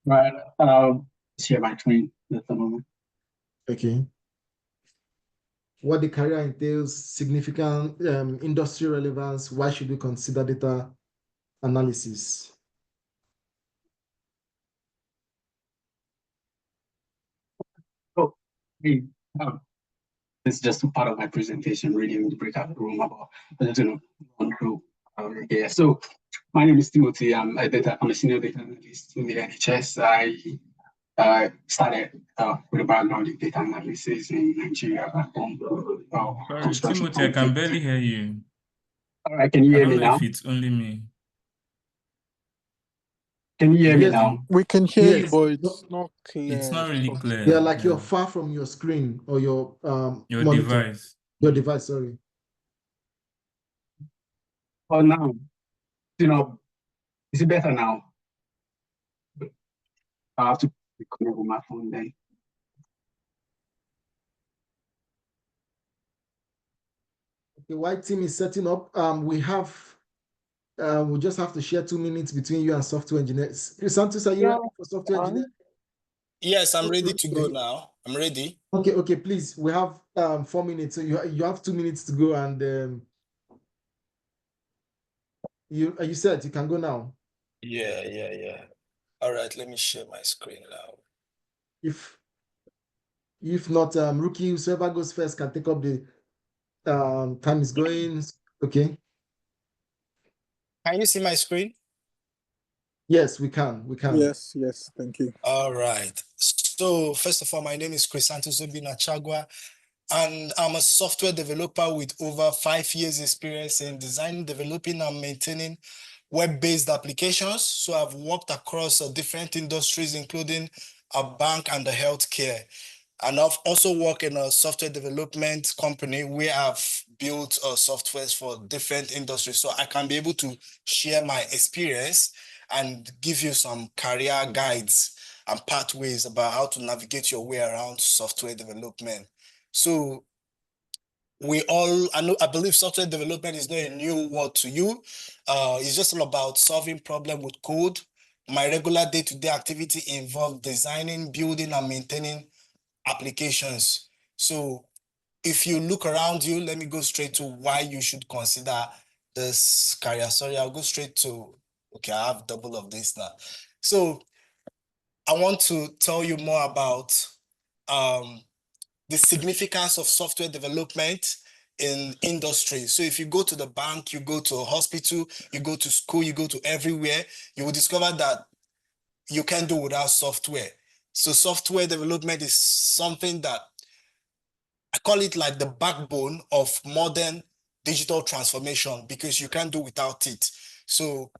Speaker 9: Right. Share my screen at the moment.
Speaker 1: Okay. what the career entails, significant industry relevance, why should we consider data analysis?
Speaker 9: Oh, hey, um, this is just a part of my presentation, really in the breakout room about, I just gonna run through here. So my name is Timothy. I'm a senior data analyst in the NHS. I started with a background in data analysis in Nigeria back home.
Speaker 2: Sorry,
Speaker 9: Construction
Speaker 2: Timothy, I can
Speaker 9: company.
Speaker 2: barely hear you.
Speaker 9: All right, can you
Speaker 2: I
Speaker 9: hear
Speaker 2: don't
Speaker 9: me
Speaker 2: know
Speaker 9: now?
Speaker 2: if it's only me.
Speaker 9: Can you hear me
Speaker 1: Yes,
Speaker 9: now?
Speaker 4: We can hear you,
Speaker 1: yes.
Speaker 4: but it's not
Speaker 2: It's
Speaker 4: clear.
Speaker 2: not really
Speaker 4: So
Speaker 2: clear.
Speaker 1: Yeah, like you're far from your screen or your
Speaker 2: Your
Speaker 1: monitor,
Speaker 2: device.
Speaker 1: your device, sorry.
Speaker 9: Oh, now, is it better now? I have to connect with my phone then.
Speaker 1: The white team is setting up. We just have to share 2 minutes between you and software engineers. Santos, are you
Speaker 7: Yeah,
Speaker 1: ready for software engineer?
Speaker 8: Yes, I'm ready to go
Speaker 1: Okay.
Speaker 8: now. I'm ready.
Speaker 1: Okay, please. We have 4 minutes, so you have 2 minutes to go, and you said you can go now.
Speaker 8: Yeah. All right, let me share my screen now.
Speaker 1: If not, rookie, whoever goes first can take up the time is going. Okay.
Speaker 8: Can you see my screen?
Speaker 1: Yes, we can.
Speaker 4: yes, thank you.
Speaker 8: All right. So first of all, my name is Crisanto Zobina Chagwa, and I'm a software developer with over 5 years experience in designing, developing, and maintaining web-based applications. So I've worked across different industries, including a bank and the healthcare. And I've also worked in a software development company where I've built softwares for different industries. So I can be able to share my experience and give you some career guides and pathways about how to navigate your way around software development. So I believe software development is not a new word to you. It's just all about solving problem with code. My regular day-to-day activity involves designing, building, and maintaining applications. So if you look around you, let me go straight to why you should consider this career. Sorry, I'll go straight to, okay, I have double of this now. So I want to tell you more about the significance of software development in industry. So if you go to the bank, you go to a hospital, you go to school, you go to everywhere, you will discover that you can't do without software. So software development is something that I call it like the backbone of modern digital transformation because you can't do without it. So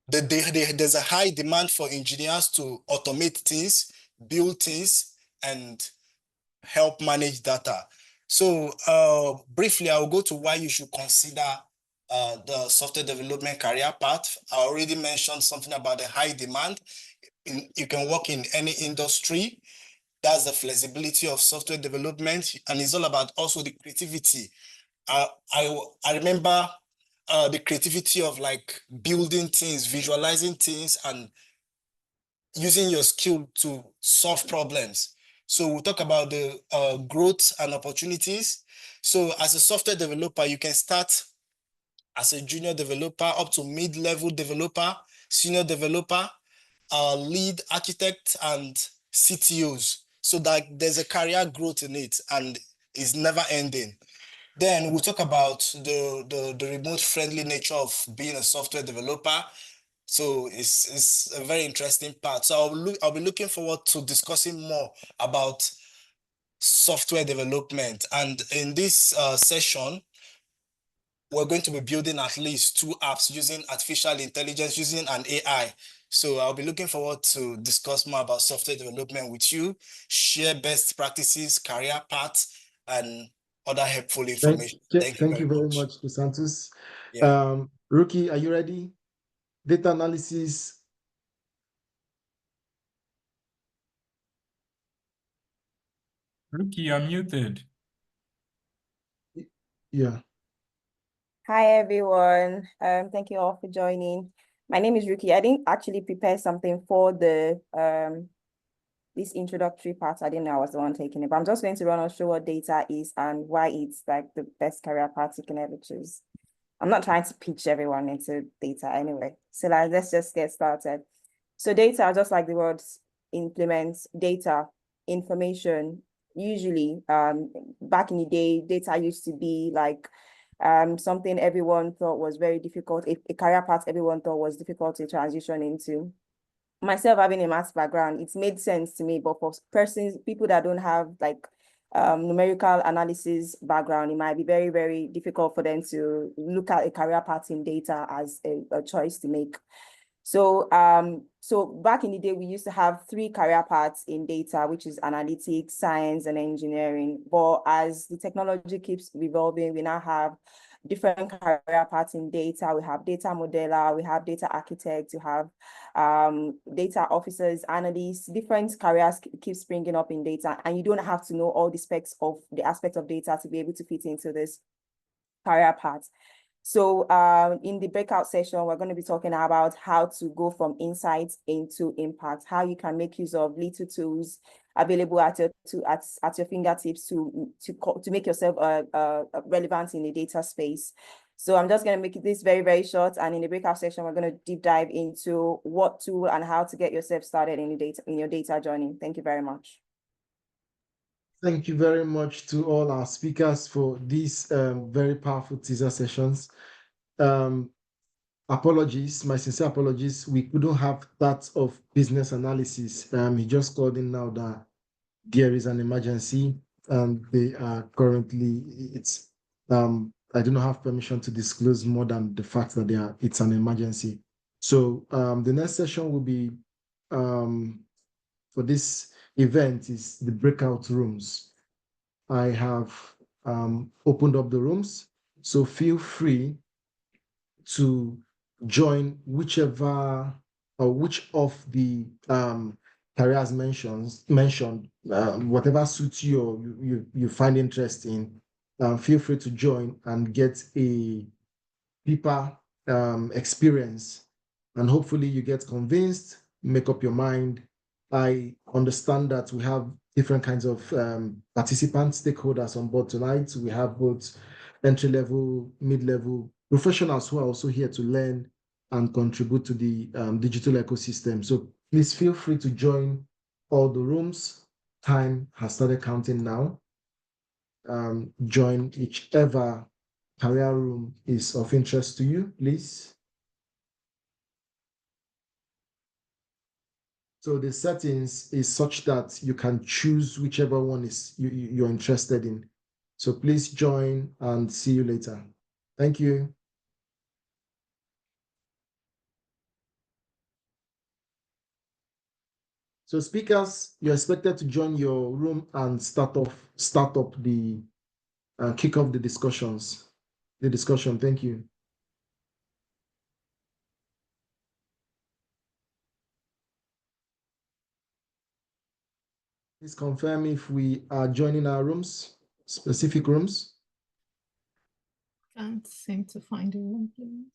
Speaker 8: there's a high demand for engineers to automate things, build things, and help manage data. So briefly, I'll go to why you should consider the software development career path. I already mentioned something about the high demand. You can work in any industry. That's the flexibility of software development, and it's all about also the creativity. I remember the creativity of like building things, visualizing things, and using your skill to solve problems. So we'll talk about the growth and opportunities. So as a software developer, you can start as a junior developer up to mid-level developer, senior developer, lead architect, and CTOs. So that there's a career growth in it and it's never ending. Then we'll talk about the remote friendly nature of being a software developer. So it's a very interesting part. So I'll be looking forward to discussing more about software development. And in this session, we're going to be building at least 2 apps using artificial intelligence, using an AI. So I'll be looking forward to discuss more about software development with you, share best practices, career paths, and other helpful information. Thank you
Speaker 1: Thank
Speaker 8: very
Speaker 1: you very
Speaker 8: much.
Speaker 1: much, Santos.
Speaker 8: Yeah.
Speaker 1: Rookie, are you ready? Data analysis.
Speaker 2: Rookie, you're muted.
Speaker 1: Yeah.
Speaker 10: Hi everyone. Thank you all for joining. My name is Ruki. I didn't actually prepare something for the this introductory part, I didn't know I was the one taking it, but I'm just going to run us through what data is and why it's like the best career path you can ever choose. I'm not trying to pitch everyone into data anyway. So like, let's just get started. So data, just like the words implements, data, information. Usually, back in the day, data used to be like something everyone thought was very difficult, a career path everyone thought was difficult to transition into. Myself having a maths background, it's made sense to me, but for people that don't have like numerical analysis background, it might be very, very difficult for them to look at a career path in data as a choice to make. So so back in the day, we used to have 3 career paths in data, which is analytics, science, and engineering. But as the technology keeps evolving, we now have different career paths in data. We have data modeler, we have data architect, we have data officers, analysts, different careers keep springing up in data. And you don't have to know all the specs of the aspect of data to be able to fit into this career path. So in the breakout session, we're going to be talking about how to go from insights into impact, how you can make use of little tools available at your fingertips to make yourself relevant in the data space. So I'm just going to make this very, very short. And in the breakout session, we're going to deep dive into what tool and how to get yourself started in your data journey. Thank you very much.
Speaker 1: Thank you very much to all our speakers for these very powerful teaser sessions. Apologies, my sincere apologies. We couldn't have that of business analysis. He just called in now that there is an emergency and they are currently, I do not have permission to disclose more than the fact that it's an emergency. So the next session will be for this event is the breakout rooms. I have opened up the rooms, so feel free to join whichever or which of the careers mentioned, whatever suits you or you find interest in. Feel free to join and get a deeper experience, and hopefully you get convinced, make up your mind. I understand that we have different kinds of participants, stakeholders on board tonight. We have both entry-level, mid-level professionals who are also here to learn and contribute to the digital ecosystem. So please feel free to join all the rooms. Time has started counting now. Join whichever career room is of interest to you, please. So the settings is such that you can choose whichever one is you're interested in. So please join and see you later. Thank you. So speakers, you're expected to join your room and start up the kick off the discussion. Thank you. Please confirm if we are joining our rooms, specific rooms.
Speaker 6: Can't seem to find a room, please.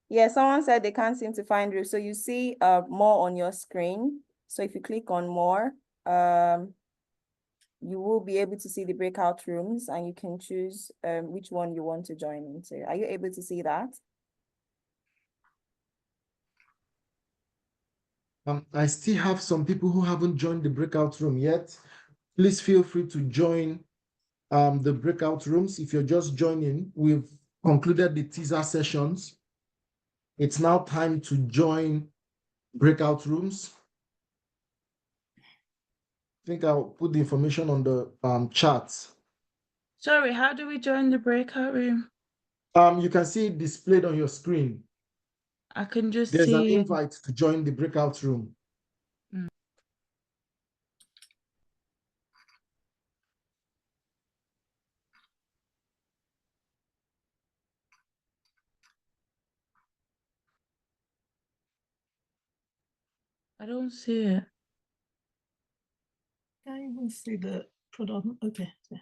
Speaker 10: Yeah, someone said they can't seem to find room. So you see more on your screen. So if you click on more, you will be able to see the breakout rooms and you can choose which one you want to join into. Are you able to see that?
Speaker 1: I still have some people who haven't joined the breakout room yet. Please feel free to join the breakout rooms. If you're just joining, we've concluded the teaser sessions. It's now time to join breakout rooms. I think I'll put the information on the chat.
Speaker 11: Sorry, how do we join the breakout room?
Speaker 1: You can see it displayed on your screen.
Speaker 11: I can just
Speaker 1: There's an
Speaker 11: see.
Speaker 1: invite to join the breakout room.
Speaker 11: I don't see it.
Speaker 6: Can't even see the product. Okay. Yeah.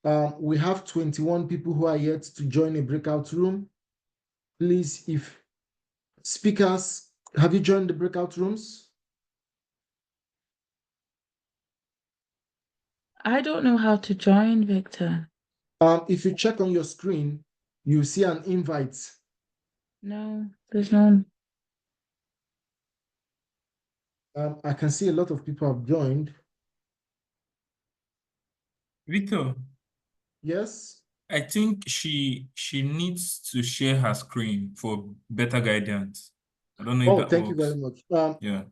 Speaker 1: We have 21 people who are yet to join a breakout room. Please, if speakers, have you joined the breakout rooms?
Speaker 11: I don't know how to join, Victor.
Speaker 1: If you check on your screen, you see an invite.
Speaker 11: No, there's none.
Speaker 1: I can see a lot of people have joined.
Speaker 2: Victor,
Speaker 1: Yes.
Speaker 2: I think she needs to share her screen for better guidance. I don't know if
Speaker 1: Oh,
Speaker 2: that
Speaker 1: thank you very
Speaker 2: works.
Speaker 1: much.
Speaker 2: Yeah.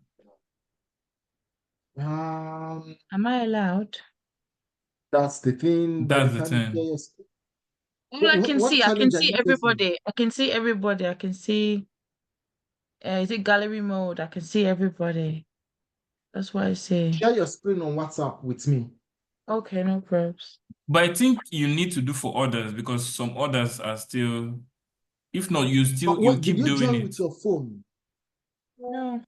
Speaker 11: Am I allowed?
Speaker 1: That's the thing. By the
Speaker 2: That's the
Speaker 1: time you
Speaker 2: thing.
Speaker 1: share your
Speaker 11: All I can
Speaker 1: what
Speaker 11: see, I can
Speaker 1: challenge are
Speaker 11: see
Speaker 1: you facing?
Speaker 11: everybody. I can see everybody. I can see, is it gallery mode? I can see everybody. That's what I see.
Speaker 1: Share your screen on WhatsApp with me.
Speaker 11: Okay, no probs.
Speaker 2: But I think you need to do for others because some others are still, if not, you
Speaker 1: What did
Speaker 2: keep
Speaker 1: you
Speaker 2: doing
Speaker 1: join
Speaker 2: it.
Speaker 1: with your phone?
Speaker 11: No.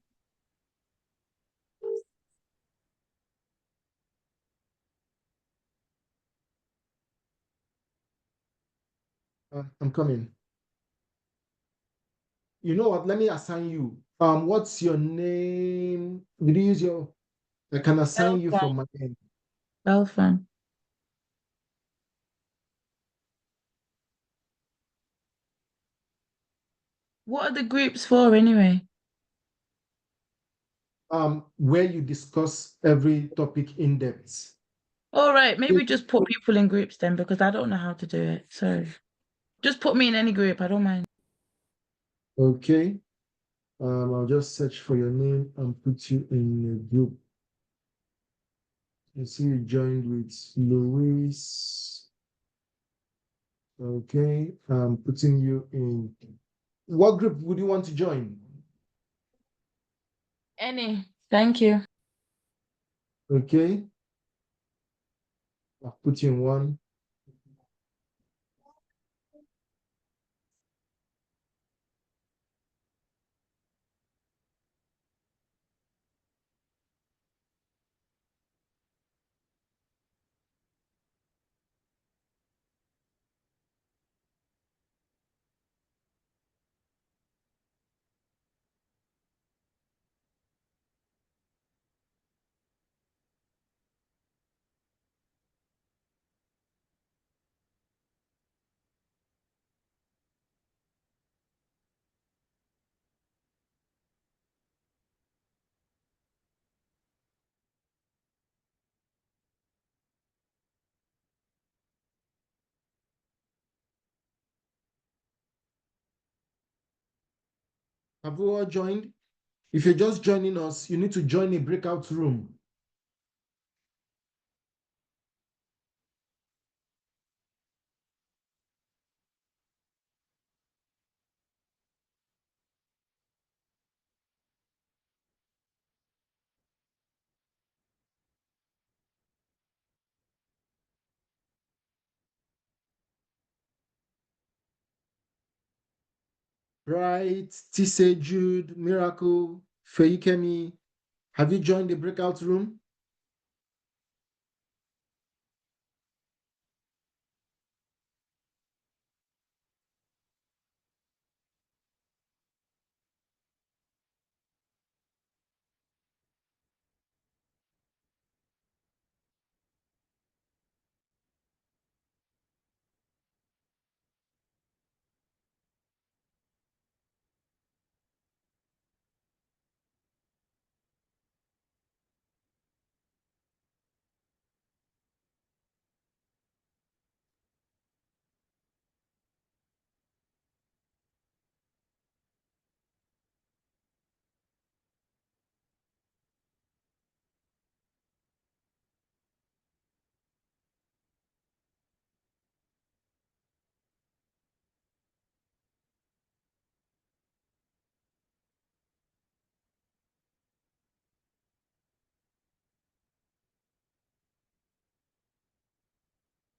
Speaker 1: I'm coming. You know what? Let me assign you. What's your name? Did you use your? I can assign you
Speaker 11: Elfan.
Speaker 1: from my end.
Speaker 11: Elfan. What are the groups for anyway?
Speaker 1: Where you discuss every topic in depth.
Speaker 11: All right, maybe just put people in groups then because I don't know how to do it. So just put me in any group. I don't mind.
Speaker 1: Okay. I'll just search for your name and put you in a group. I see you joined with Luis. Okay, I'm putting you in. What group would you want to join?
Speaker 11: Any. Thank you.
Speaker 1: Okay, I'll put you in one. Have you all joined? If you're just joining us, you need to join a breakout room. Right, Tise, Jude, Miracle, Feikemi. Have you joined the breakout room?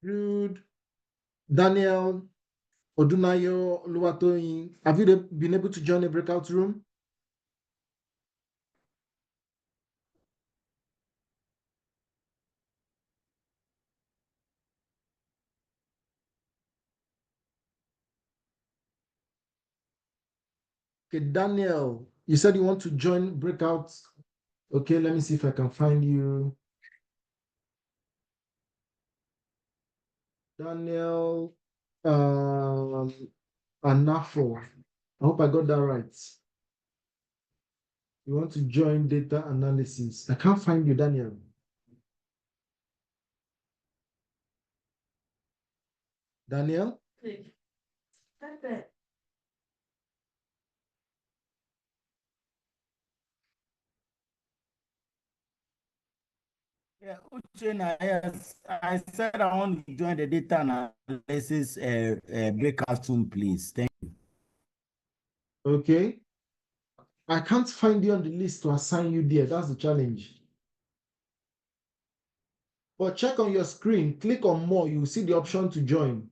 Speaker 1: Jude, Daniel, Odunayo, Luwatoyin. Have you been able to join a breakout room? Okay, Daniel, you said you want to join breakout. Okay, let me see if I can find you. Daniel Anafo. I hope I got that right. You want to join data analysis. I can't find you, Daniel. Daniel?
Speaker 12: Yeah, Uchenna, yes, I said I want to join the data analysis breakout room, please. Thank you.
Speaker 1: Okay. I can't find you on the list to assign you there. That's the challenge. But check on your screen, click on more, you will see the option to join.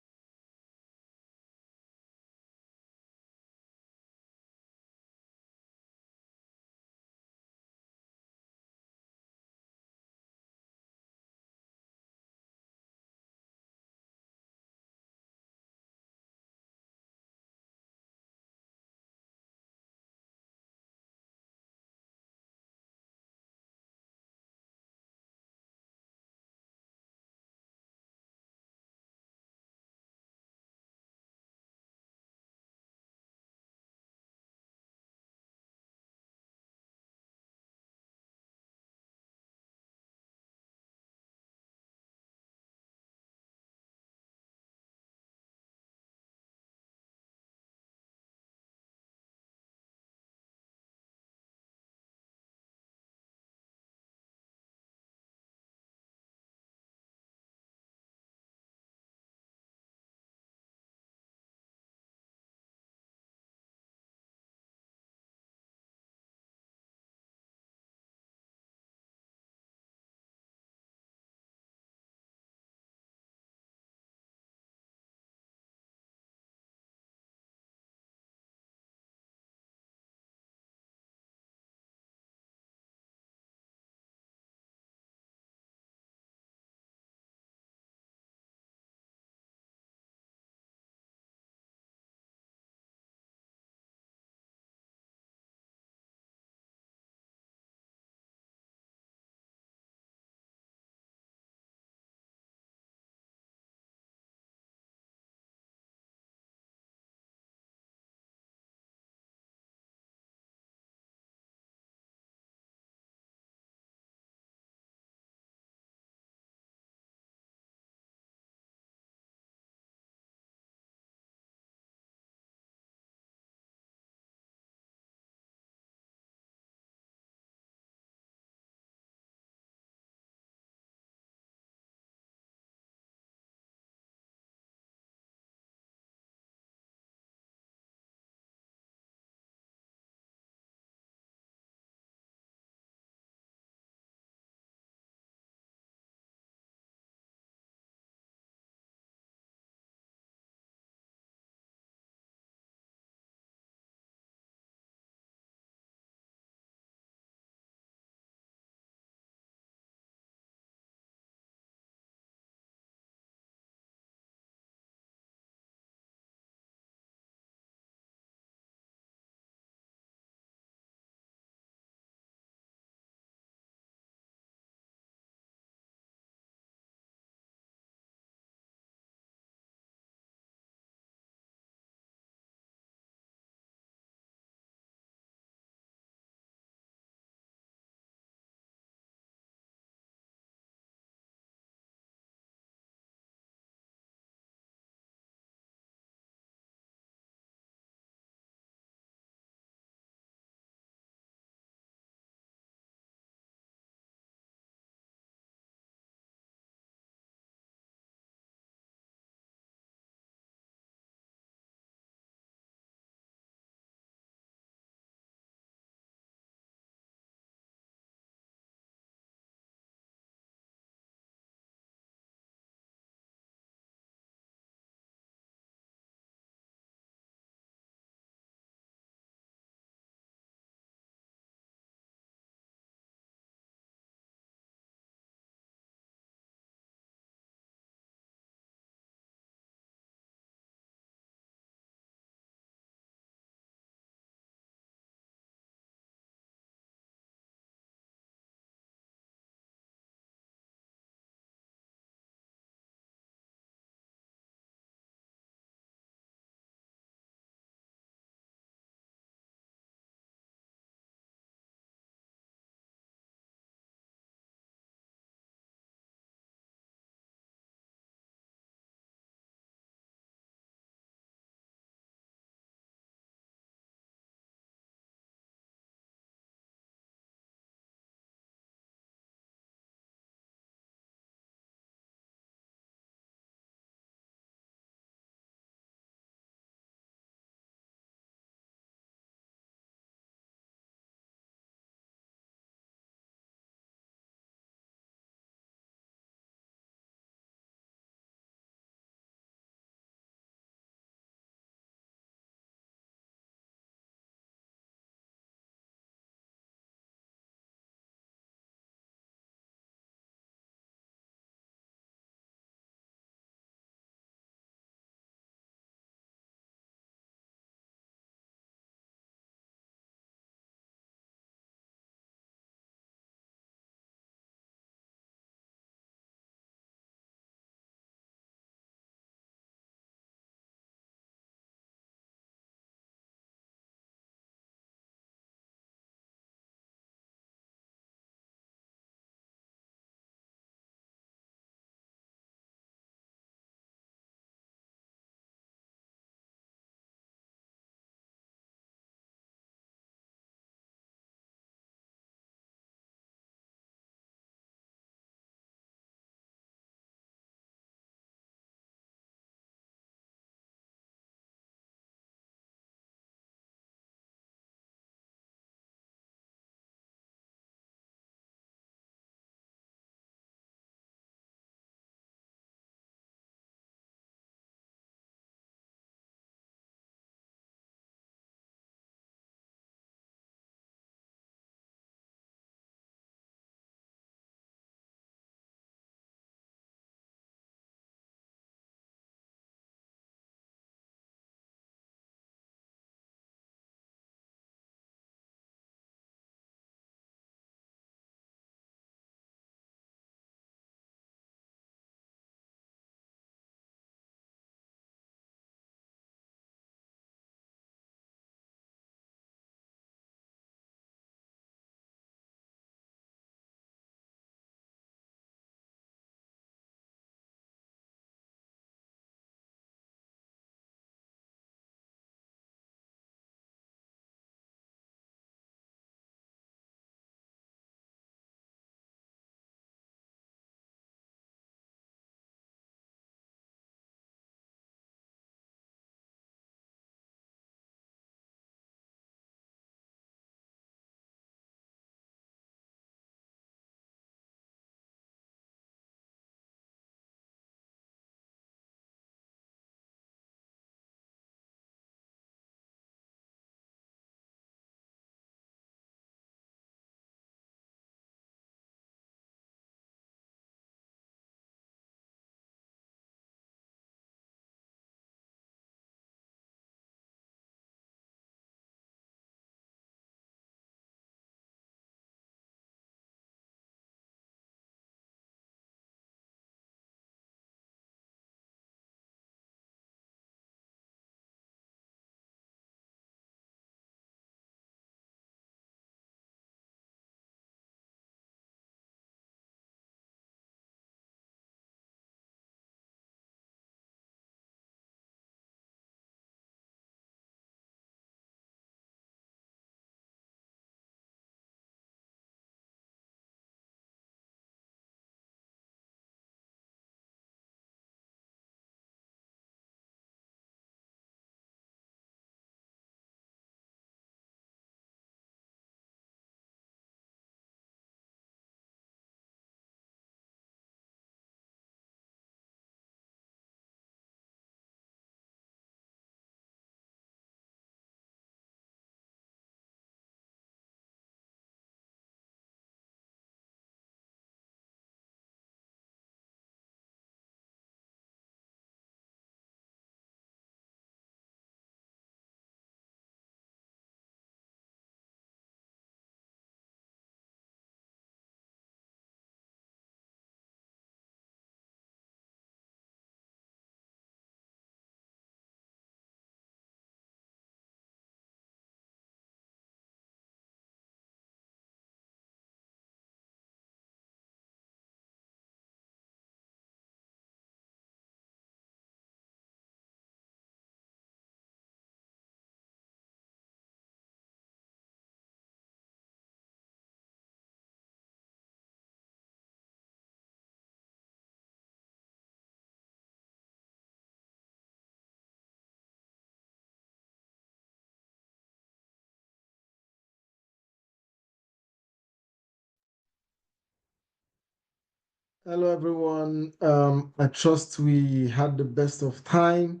Speaker 1: Hello, everyone. I trust we had the best of time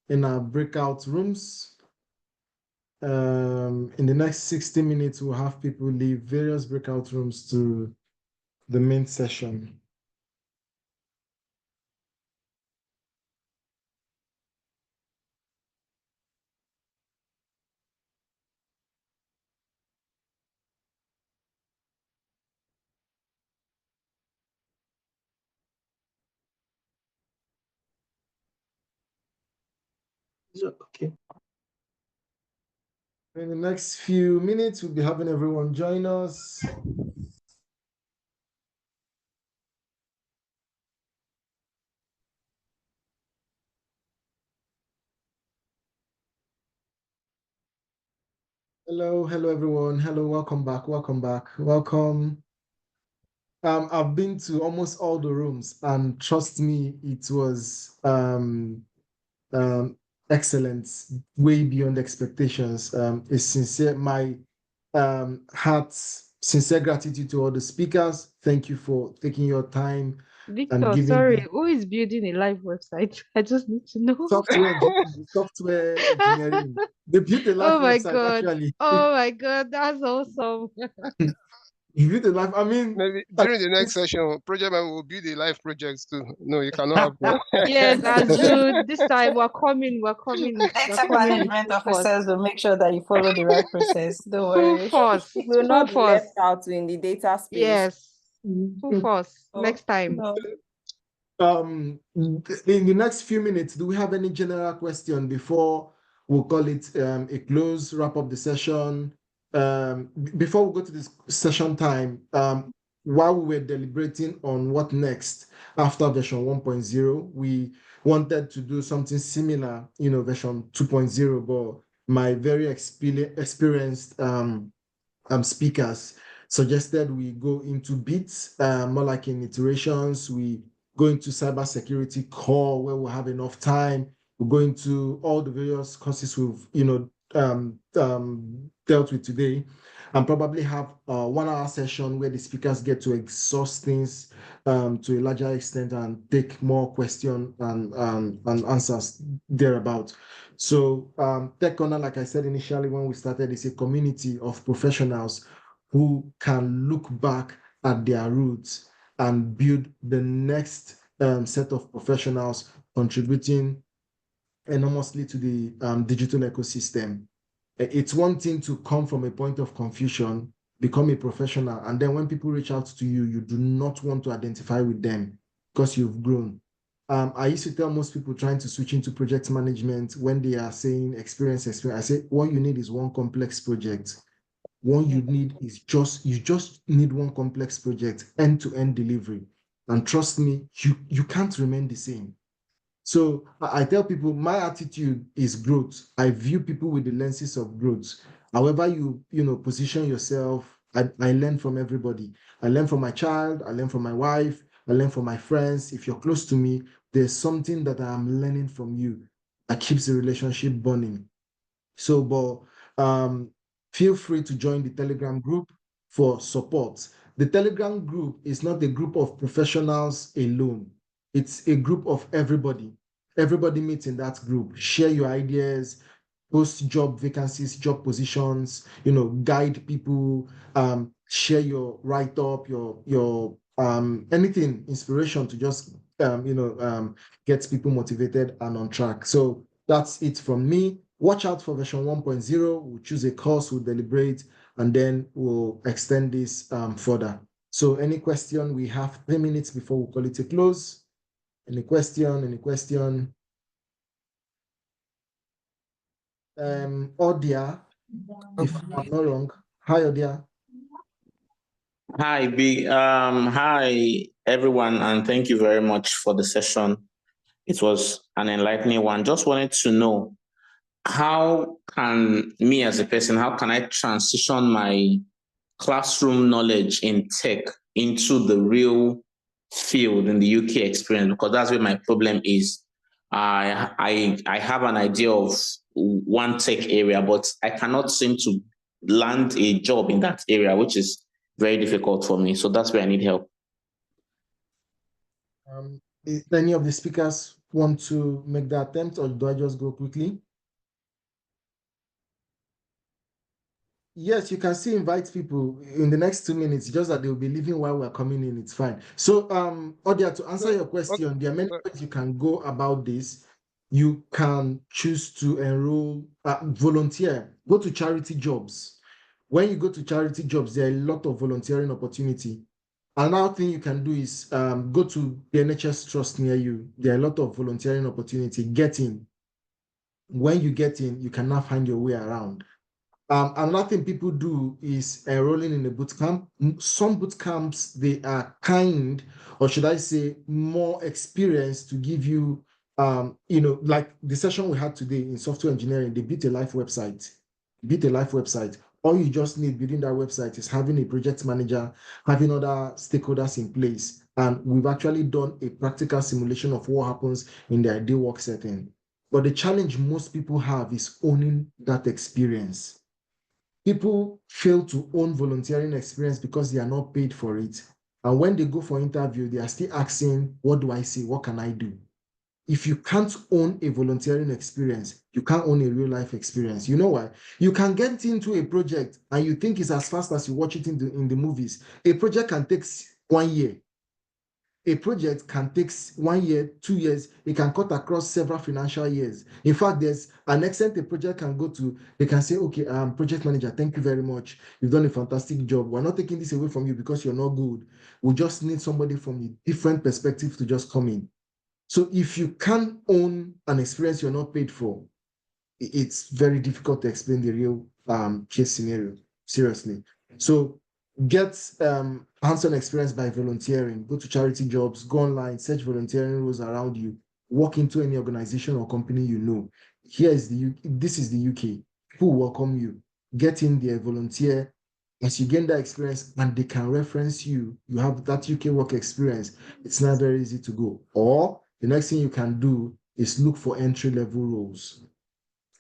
Speaker 1: in our breakout rooms. In the next 60 minutes, we'll have people leave various breakout rooms to the main session. Okay. In the next few minutes, we'll be having everyone join us. Hello, everyone. Hello, welcome back, welcome. I've been to almost all the rooms, and trust me, it was excellent, way beyond expectations. My heart's sincere gratitude to all the speakers. Thank you for taking your time and
Speaker 5: Victor,
Speaker 1: giving
Speaker 5: sorry, who is building a live website? I just need to know.
Speaker 1: software engineering. They built a live
Speaker 5: Oh my
Speaker 1: website
Speaker 5: God.
Speaker 1: actually.
Speaker 5: Oh my God, that's awesome.
Speaker 1: You built a live. I mean,
Speaker 13: Maybe during the next session, project man will build a live project too. No, you cannot have
Speaker 5: Yeah, Nazu, this time we're coming.
Speaker 7: Data management officers will make sure that you follow the right process. Don't
Speaker 5: Full
Speaker 7: worry.
Speaker 5: force.
Speaker 10: It will
Speaker 5: Full
Speaker 10: not be
Speaker 5: force.
Speaker 10: left out in the data space.
Speaker 5: Yes. Full force.
Speaker 7: Oh,
Speaker 5: Next time.
Speaker 7: no.
Speaker 1: in the next few minutes, do we have any general question before we'll call it a close, wrap up the session? Before we go to this session time, while we were deliberating on what next after version 1.0, we wanted to do something similar, version 2.0, but my very experienced speakers suggested we go into bits, more like in iterations. We go into cybersecurity core where we'll have enough time. We'll go into all the various courses we've dealt with today, and probably have a 1 hour session where the speakers get to exhaust things to a larger extent and take more questions and answers thereabout. So Techcorner, like I said initially when we started, is a community of professionals who can look back at their roots and build the next set of professionals contributing enormously to the digital ecosystem. It's one thing to come from a point of confusion, become a professional, and then when people reach out to you, you do not want to identify with them because you've grown. I used to tell most people trying to switch into project management when they are saying experience, I say, what you need is one complex project. You just need one complex project, end-to-end delivery. And trust me, you can't remain the same. So I tell people my attitude is growth. I view people with the lenses of growth. However you position yourself, I learn from everybody. I learn from my child, I learn from my wife, I learn from my friends. If you're close to me, there's something that I'm learning from you that keeps the relationship burning. So, but feel free to join the Telegram group for support. The Telegram group is not a group of professionals alone. It's a group of everybody. Everybody meets in that group. Share your ideas, post job vacancies, job positions, guide people, share your write-up, your anything, inspiration to just get people motivated and on track. So that's it from me. Watch out for version 1.0. We'll choose a course, we'll deliberate, and then we'll extend this further. So any question, we have 3 minutes before we call it a close. Any question? Odia, if I'm not wrong. Hi, Odia.
Speaker 14: Hi everyone, and thank you very much for the session. It was an enlightening one. Just wanted to know, how can me as a person, how can I transition my classroom knowledge in tech into the real field in the UK experience? Because that's where my problem is. I have an idea of one tech area, but I cannot seem to land a job in that area, which is very difficult for me. So that's where I need help.
Speaker 1: Any of the speakers want to make the attempt, or do I just go quickly? Yes, you can still invite people in the next 2 minutes, just that they'll be leaving while we're coming in. It's fine. So, Odia, to answer your question, there are many ways you can go about this. You can choose to enroll, volunteer, go to charity jobs. When you go to charity jobs, there are a lot of volunteering opportunity. Another thing you can do is go to the NHS trust near you. There are a lot of volunteering opportunity. Get in. When you get in, you can now find your way around. Another thing people do is enrolling in a boot camp. Some boot camps, they are kind, or should I say, more experienced to give you, like the session we had today in software engineering, they built a live website. All you just need building that website is having a project manager, having other stakeholders in place. And we've actually done a practical simulation of what happens in the ideal work setting. But the challenge most people have is owning that experience. People fail to own volunteering experience because they are not paid for it. And when they go for interview, they are still asking, what do I say? What can I do? If you can't own a volunteering experience, you can't own a real life experience. You know why? You can get into a project and you think it's as fast as you watch it in the movies. A project can take 1 year. A project can take 1 year, 2 years. It can cut across several financial years. In fact, there's an extent a project can go to. They can say, okay, project manager, thank you very much. You've done a fantastic job. We're not taking this away from you because you're not good. We just need somebody from a different perspective to just come in. So if you can't own an experience you're not paid for, it's very difficult to explain the real case scenario, seriously. So get hands-on experience by volunteering, go to charity jobs, go online, search volunteering roles around you, walk into any organization or company you know. This is the UK. People welcome you. Get in there, volunteer. As you gain that experience and they can reference you, you have that UK work experience, it's not very easy to go. Or the next thing you can do is look for entry-level roles.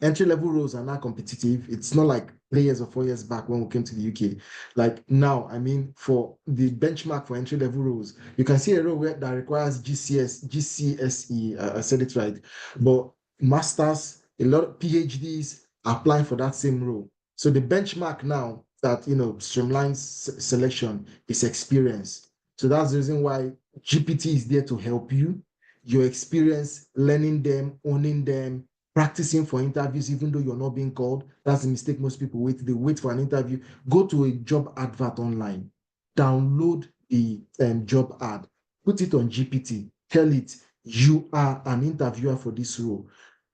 Speaker 1: Entry-level roles are not competitive. It's not like 3 years or 4 years back when we came to the UK. Like now, I mean, for the benchmark for entry-level roles, you can see a role that requires GCSE, I said it right, but masters, a lot of PhDs applying for that same role. So the benchmark now that, streamlines selection is experience. So that's the reason why GPT is there to help you. Your experience, learning them, owning them, practicing for interviews, even though you're not being called. That's the mistake most people wait. They wait for an interview. Go to a job advert online. Download the job ad. Put it on GPT. Tell it, you are an interviewer for this role.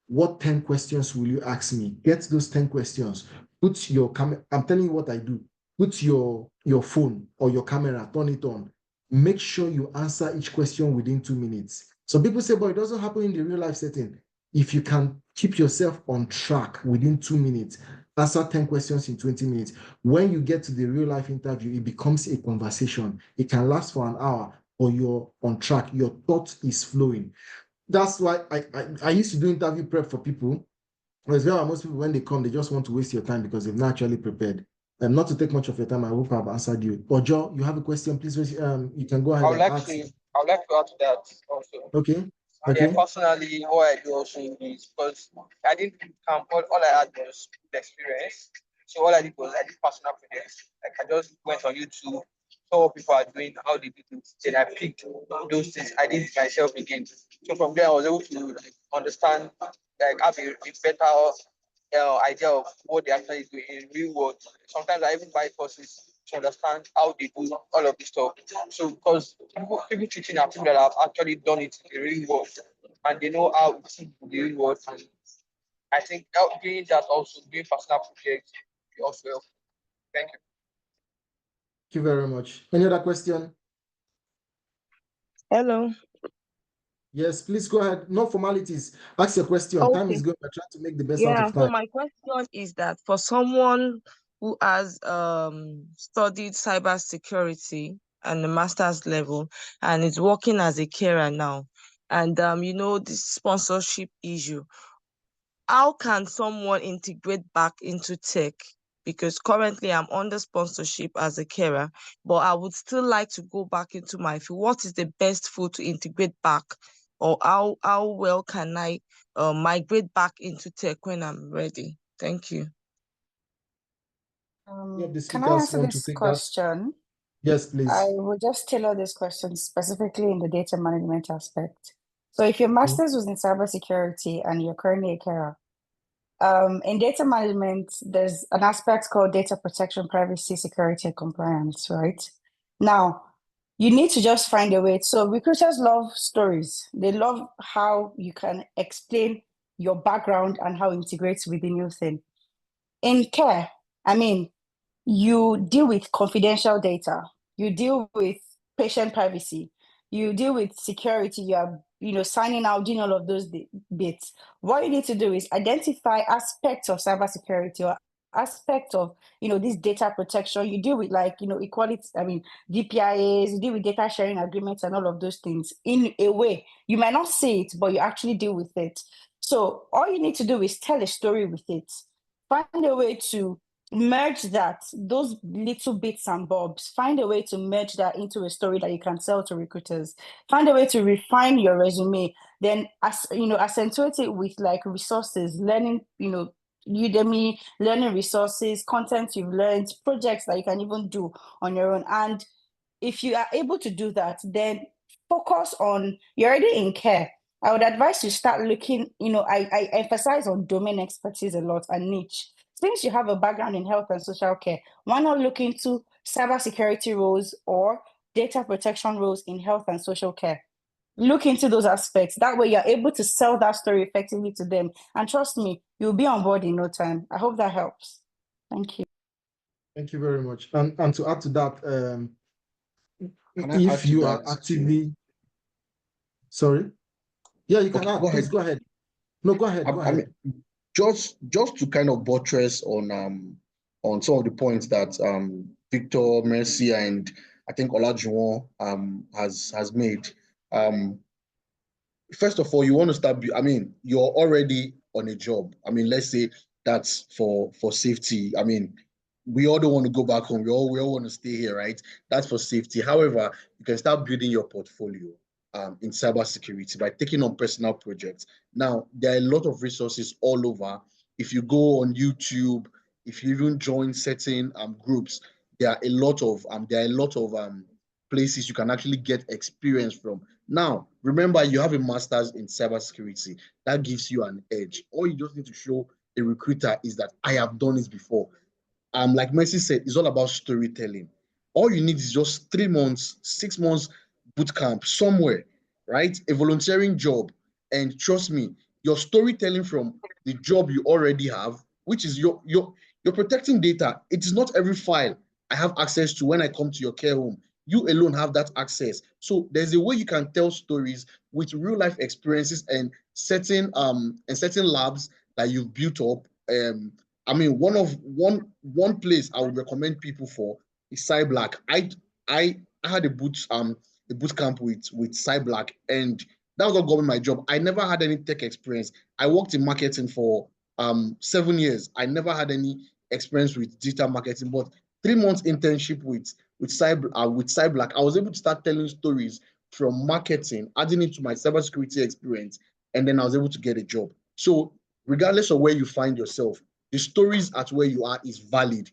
Speaker 1: What 10 questions will you ask me? Get those 10 questions. Put your camera. I'm telling you what I do. Put your phone or your camera, turn it on. Make sure you answer each question within 2 minutes. So people say, but it doesn't happen in the real life setting. If you can keep yourself on track within 2 minutes, answer 10 questions in 20 minutes. When you get to the real life interview, it becomes a conversation. It can last for an hour, or you're on track. Your thought is flowing. That's why I used to do interview prep for people. As well, most people, when they come, they just want to waste your time because they've not actually prepared. And not to take much of your time, I hope I've answered you. Ojo, you have a question, please. You can go ahead and ask.
Speaker 15: I would like to add to that also.
Speaker 1: Okay.
Speaker 15: Yeah, personally, what I do also is because I didn't camp, all I had was the experience. So all I did was I did personal projects. Like I just went on YouTube, saw what people are doing, how they did it. Then I picked those things. I did it myself again. So from there, I was able to understand, have a better idea of what they actually do in real world. Sometimes I even buy courses to understand how they do all of this stuff. So because people teaching are people that have actually done it in the real world and they know how it's in the real world. And I think doing that also, doing personal projects will also help. Thank you.
Speaker 1: Thank you very much. Any other question?
Speaker 16: Hello.
Speaker 1: Yes, please go ahead. No formalities. Ask your question. Time is going. We're trying to make the best out
Speaker 16: Yeah,
Speaker 1: of
Speaker 16: so
Speaker 1: time.
Speaker 16: my question is that for someone who has studied cybersecurity and the master's level and is working as a carer now, and this sponsorship issue, how can someone integrate back into tech because currently I'm under sponsorship as a carer, but I would still like to go back into my field. What is the best field to integrate back, or how well can I migrate back into tech when I'm ready? Thank you.
Speaker 1: Any of the
Speaker 7: Can I
Speaker 1: speakers
Speaker 7: answer
Speaker 1: want to
Speaker 7: this
Speaker 1: take that?
Speaker 7: question?
Speaker 1: Yes,
Speaker 7: I
Speaker 1: please.
Speaker 7: will just tailor this question specifically in the data management aspect. So if your
Speaker 1: Okay.
Speaker 7: master's was in cybersecurity and you're currently a carer, in data management, there's an aspect called data protection, privacy, security, and compliance, right? Now, you need to just find a way. So recruiters love stories. They love how you can explain your background and how it integrates within your thing. In care, I mean, you deal with confidential data, you deal with patient privacy, you deal with security, you are, signing out, doing all of those bits. What you need to do is identify aspects of cybersecurity or aspect of, this data protection. You deal with equality, DPIAs, you deal with data sharing agreements and all of those things in a way. You might not see it, but you actually deal with it. So all you need to do is tell a story with it. Find a way to merge those little bits and bobs, find a way to merge that into a story that you can sell to recruiters. Find a way to refine your resume, then accentuate it with resources, learning, Udemy, learning resources, content you've learned, projects that you can even do on your own. And if you are able to do that, then focus on, you're already in care. I would advise you start looking, I emphasize on domain expertise a lot and niche. Since you have a background in health and social care, why not look into cybersecurity roles or data protection roles in health and social care? Look into those aspects. That way you're able to sell that story effectively to them. And trust me, you'll be on board in no time. I hope that helps. Thank you.
Speaker 1: Thank you very much. And to add to that,
Speaker 3: Can I add
Speaker 1: if
Speaker 3: to
Speaker 1: you are
Speaker 3: that
Speaker 1: actively, sorry, yeah, you can
Speaker 3: Okay,
Speaker 1: add.
Speaker 3: go
Speaker 1: Please
Speaker 3: ahead.
Speaker 1: go ahead. No, go ahead. Go
Speaker 3: I
Speaker 1: ahead.
Speaker 3: mean, just to kind of buttress on some of the points that Victor, Mercy, and I think Olajuwon has made. First of all, you want to start. I mean, you're already on a job. I mean, let's say that's for safety. I mean, we all don't want to go back home. We all want to stay here, right? That's for safety. However, you can start building your portfolio in cybersecurity by taking on personal projects. Now, there are a lot of resources all over. If you go on YouTube, if you even join certain groups, there are a lot of places you can actually get experience from. Now, remember, you have a master's in cybersecurity. That gives you an edge. All you just need to show a recruiter is that I have done it before. Like Mercy said, it's all about storytelling. All you need is just 3 months, 6 months boot camp somewhere, right? A volunteering job. And trust me, your storytelling from the job you already have, which is you're protecting data. It is not every file I have access to when I come to your care home. You alone have that access. So there's a way you can tell stories with real life experiences and certain labs that you've built up. I mean, one place I would recommend people for is Cyblack. I had a boot camp with Cyblack, and that was what got me my job. I never had any tech experience. I worked in marketing for 7 years. I never had any experience with digital marketing, but 3 months internship with Cyblack, I was able to start telling stories from marketing, adding it to my cybersecurity experience, and then I was able to get a job. So regardless of where you find yourself, the stories at where you are is valid.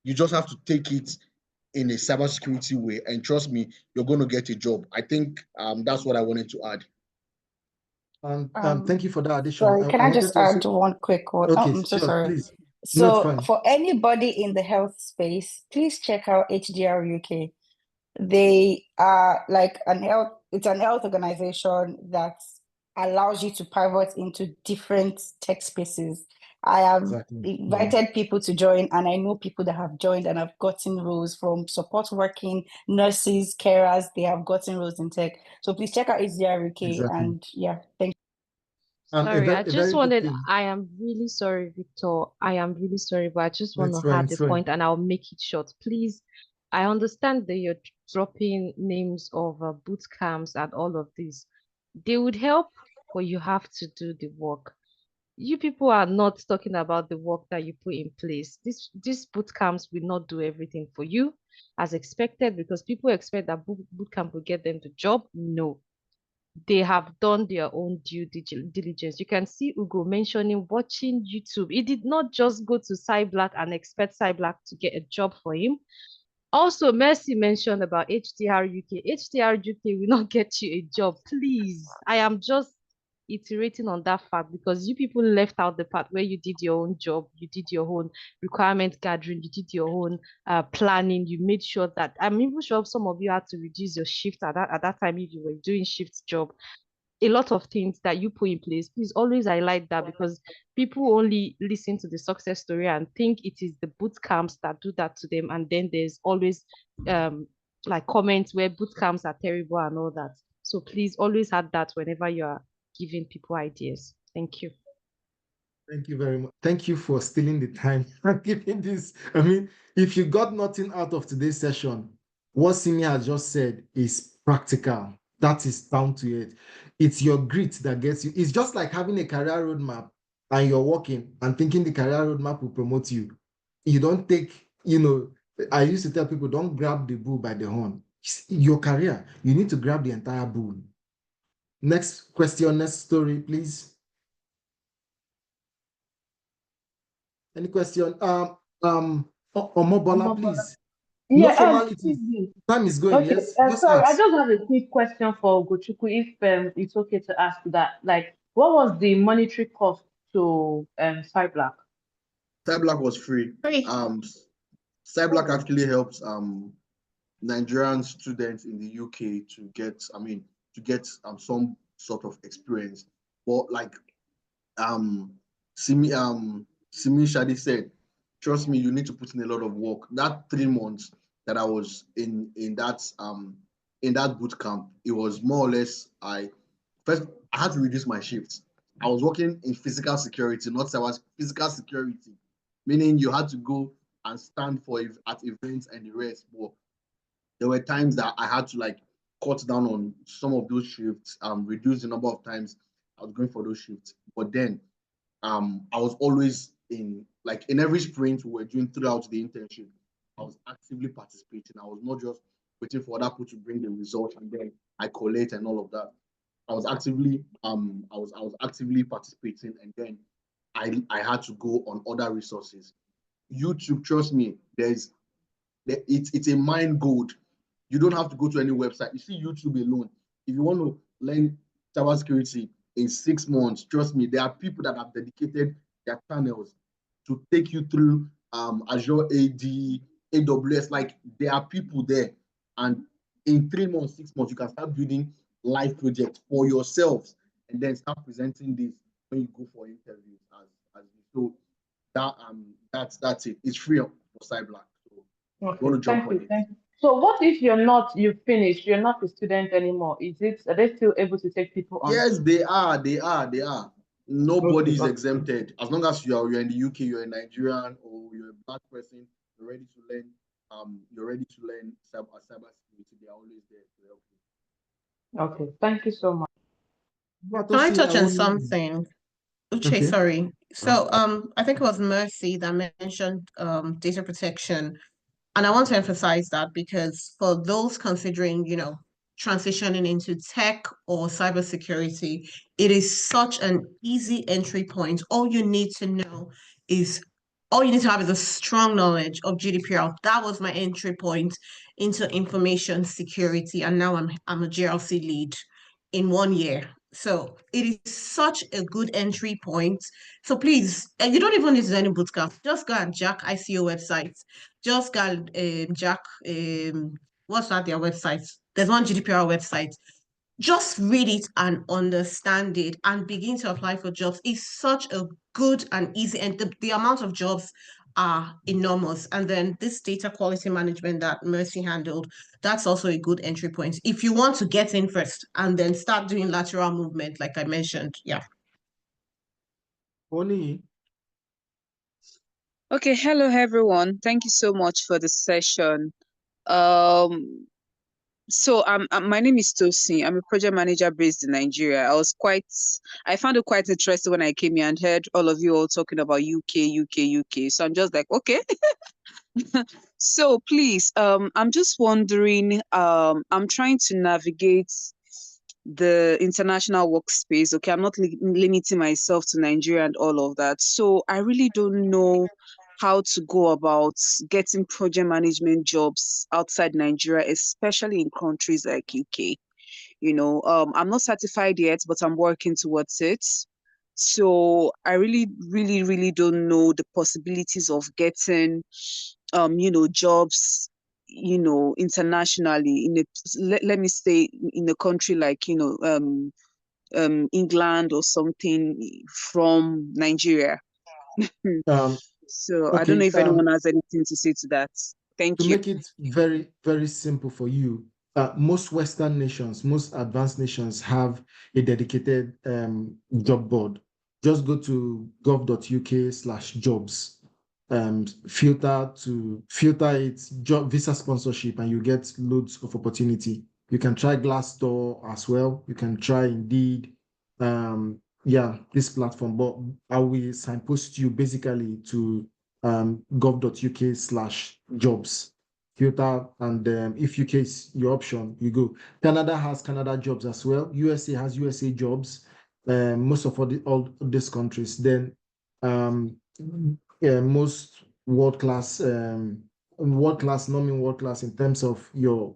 Speaker 3: You just have to take it in a cybersecurity way, and trust me, you're going to get a job. I think that's what I wanted to add.
Speaker 1: And thank you for that addition.
Speaker 7: Sorry, can
Speaker 1: I
Speaker 7: I
Speaker 1: wanted
Speaker 7: just
Speaker 1: to also,
Speaker 7: add one quick one? Oh,
Speaker 1: okay,
Speaker 7: I'm so
Speaker 1: sure,
Speaker 7: sorry.
Speaker 1: please. No, it's
Speaker 7: So
Speaker 1: fine.
Speaker 7: for anybody in the health space, please check out HDR UK. They are like it's an health organization that allows you to pivot into different tech spaces. I have
Speaker 1: Exactly.
Speaker 7: invited people to join, and I know people that have joined and have gotten roles from support working, nurses, carers, they have gotten roles in tech. So please check out HDR UK,
Speaker 1: Exactly.
Speaker 7: and yeah, thank you.
Speaker 1: And
Speaker 5: Sorry, I
Speaker 1: a
Speaker 5: just
Speaker 1: very good
Speaker 5: wanted,
Speaker 1: thing.
Speaker 5: I am really sorry, Victor. I am really sorry, but I just want
Speaker 1: It's
Speaker 5: to
Speaker 1: fine.
Speaker 5: add
Speaker 1: It's
Speaker 5: a
Speaker 1: fine.
Speaker 5: point and I'll make it short. Please, I understand that you're dropping names of boot camps and all of this. They would help, but you have to do the work. you people are not talking about the work that you put in place. This boot camps will not do everything for you as expected, because people expect that boot camp will get them the job. No, they have done their own due diligence. You can see Ugo mentioning watching YouTube. He did not just go to Cyberlack and expect Cyberlack to get a job for him. Also, Mercy mentioned about HDR UK. HDR UK will not get you a job, please. I am just iterating on that fact, because you people left out the part where you did your own job, you did your own requirement gathering, you did your own planning, you made sure that, I'm even sure some of you had to reduce your shift at that time if you were doing shift job. A lot of things that you put in place. Please always highlight that, because people only listen to the success story and think it is the boot camps that do that to them. And then there's always like comments where boot camps are terrible and all that. So please always add that whenever you are giving people ideas. Thank you.
Speaker 1: Thank you very much. Thank you for stealing the time and giving this. I mean, if you got nothing out of today's session, what Simi has just said is practical. That is down to it. It's your grit that gets you. It's just like having a career roadmap and you're working and thinking the career roadmap will promote you. You don't take, I used to tell people, don't grab the bull by the horn. Your career, you need to grab the entire bull. Next question, next story, please. Any question? Omobola, please. No formalities. Time is going.
Speaker 11: Okay,
Speaker 1: Yes, just
Speaker 11: sorry, I
Speaker 1: ask.
Speaker 11: just have a quick question for Gochukwu, if it's okay to ask that. Like, what was the monetary cost to Cyberlack?
Speaker 3: Cyberlack was free. Cyberlack actually helps Nigerian students in the UK to get, some sort of experience. But like Simi Shadi said, trust me, you need to put in a lot of work. That 3 months that I was in that boot camp, it was more or less, I had to reduce my shifts. I was working in physical security, not physical security, meaning you had to go and stand at events and the rest. But there were times that I had to like cut down on some of those shifts, reduce the number of times I was going for those shifts. But then I was always in every sprint we were doing throughout the internship, I was actively participating. I was not just waiting for other people to bring the result and then I collate and all of that. I was actively participating, and then I had to go on other resources. YouTube, trust me, it's a mind gold. You don't have to go to any website. You see YouTube alone. If you want to learn cybersecurity in 6 months, trust me, there are people that have dedicated their channels to take you through Azure AD, AWS. Like, there are people there, and in 3 months, 6 months, you can start building live projects for yourselves, and then start presenting this when you go for interviews. So that's it. It's free for Cyberlack. So
Speaker 11: Okay,
Speaker 3: you want to jump
Speaker 11: thank
Speaker 3: on
Speaker 11: you,
Speaker 3: it.
Speaker 11: thank you. So what if you've finished, you're not a student anymore? Are they still able to take people on?
Speaker 3: Yes, they are. Nobody is
Speaker 11: Okay.
Speaker 3: exempted. As long as you're in the UK, you're a Nigerian or you're a black person, you're ready to learn. Cybersecurity. They are always there to help you.
Speaker 11: Okay, thank you so much.
Speaker 17: Can I touch on something? Uche,
Speaker 1: Okay.
Speaker 17: sorry. So I think it was Mercy that mentioned data protection. And I want to emphasize that because for those considering, transitioning into tech or cybersecurity, it is such an easy entry point. All you need to have is a strong knowledge of GDPR. That was my entry point into information security. And now I'm a GRC lead in 1 year. So it is such a good entry point. So please, you don't even need to do any bootcamp. Just go and jack ICO websites. Just go and jack what's that their website? There's one GDPR website. Just read it and understand it and begin to apply for jobs. It's such a good and easy, and the amount of jobs are enormous. And then this data quality management that Mercy handled, that's also a good entry point. If you want to get in first and then start doing lateral movement, like I mentioned, yeah.
Speaker 1: Oni.
Speaker 18: Okay, hello everyone. Thank you so much for the session. Um, So my name is Tosin. I'm a project manager based in Nigeria. I found it quite interesting when I came here and heard all of you all talking about UK. So I'm just like, okay. So please, I'm just wondering, I'm trying to navigate the international workspace. Okay, I'm not limiting myself to Nigeria and all of that. So I really don't know how to go about getting project management jobs outside Nigeria, especially in countries like UK. I'm not certified yet, but I'm working towards it. So I really don't know the possibilities of getting jobs, internationally let me say in a country like, England or something from Nigeria. So I don't know
Speaker 1: Okay.
Speaker 18: if anyone has anything to say to that. Thank
Speaker 1: To
Speaker 18: you.
Speaker 1: make it very, very simple for you, most Western nations, most advanced nations have a dedicated job board. Just go to gov.uk/jobs, filter it, job visa sponsorship, and you get loads of opportunity. You can try Glassdoor as well. You can try Indeed. This platform, but I will signpost you basically to gov.uk/jobs filter, and if UK is your option, you go. Canada has Canada jobs as well. USA has USA jobs. Most of all these countries. Then most world class, not mean world class in terms of your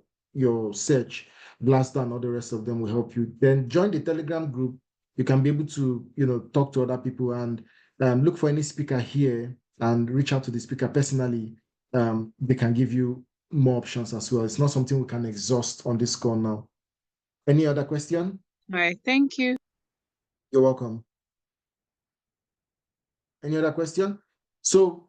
Speaker 1: search. Glassdoor and all the rest of them will help you. Then join the Telegram group. You can be able to talk to other people and look for any speaker here and reach out to the speaker personally. They can give you more options as well. It's not something we can exhaust on this call now. Any other question?
Speaker 18: All right, thank you.
Speaker 1: You're welcome. Any other question? So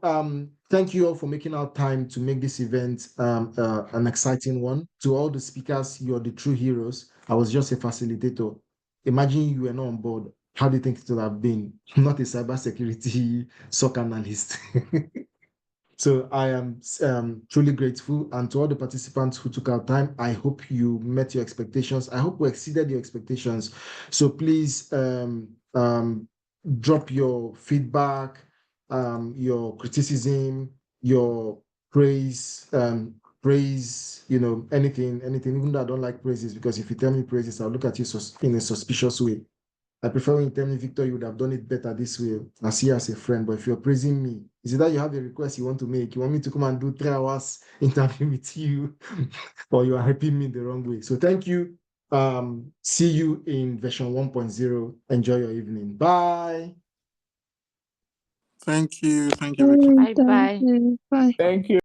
Speaker 1: thank you all for making our time to make this event an exciting one. To all the speakers, you're the true heroes. I was just a facilitator. Imagine you were not on board. How do you think it would have been? I'm not a cybersecurity SOC analyst. So I am truly grateful, and to all the participants who took our time, I hope you met your expectations. I hope we exceeded your expectations. So please drop your feedback, your criticism, your praise, anything, even though I don't like praises, because if you tell me praises, I'll look at you in a suspicious way. I prefer when you tell me, Victor, you would have done it better this way. I see you as a friend, but if you're praising me, is it that you have a request you want to make? You want me to come and do 3 hours interview with you, or you are helping me the wrong way? So thank you. See you in version 1.0. Enjoy your evening. Bye.
Speaker 4: Thank you. Thank you, Victor.
Speaker 5: Bye.
Speaker 14: Thank you.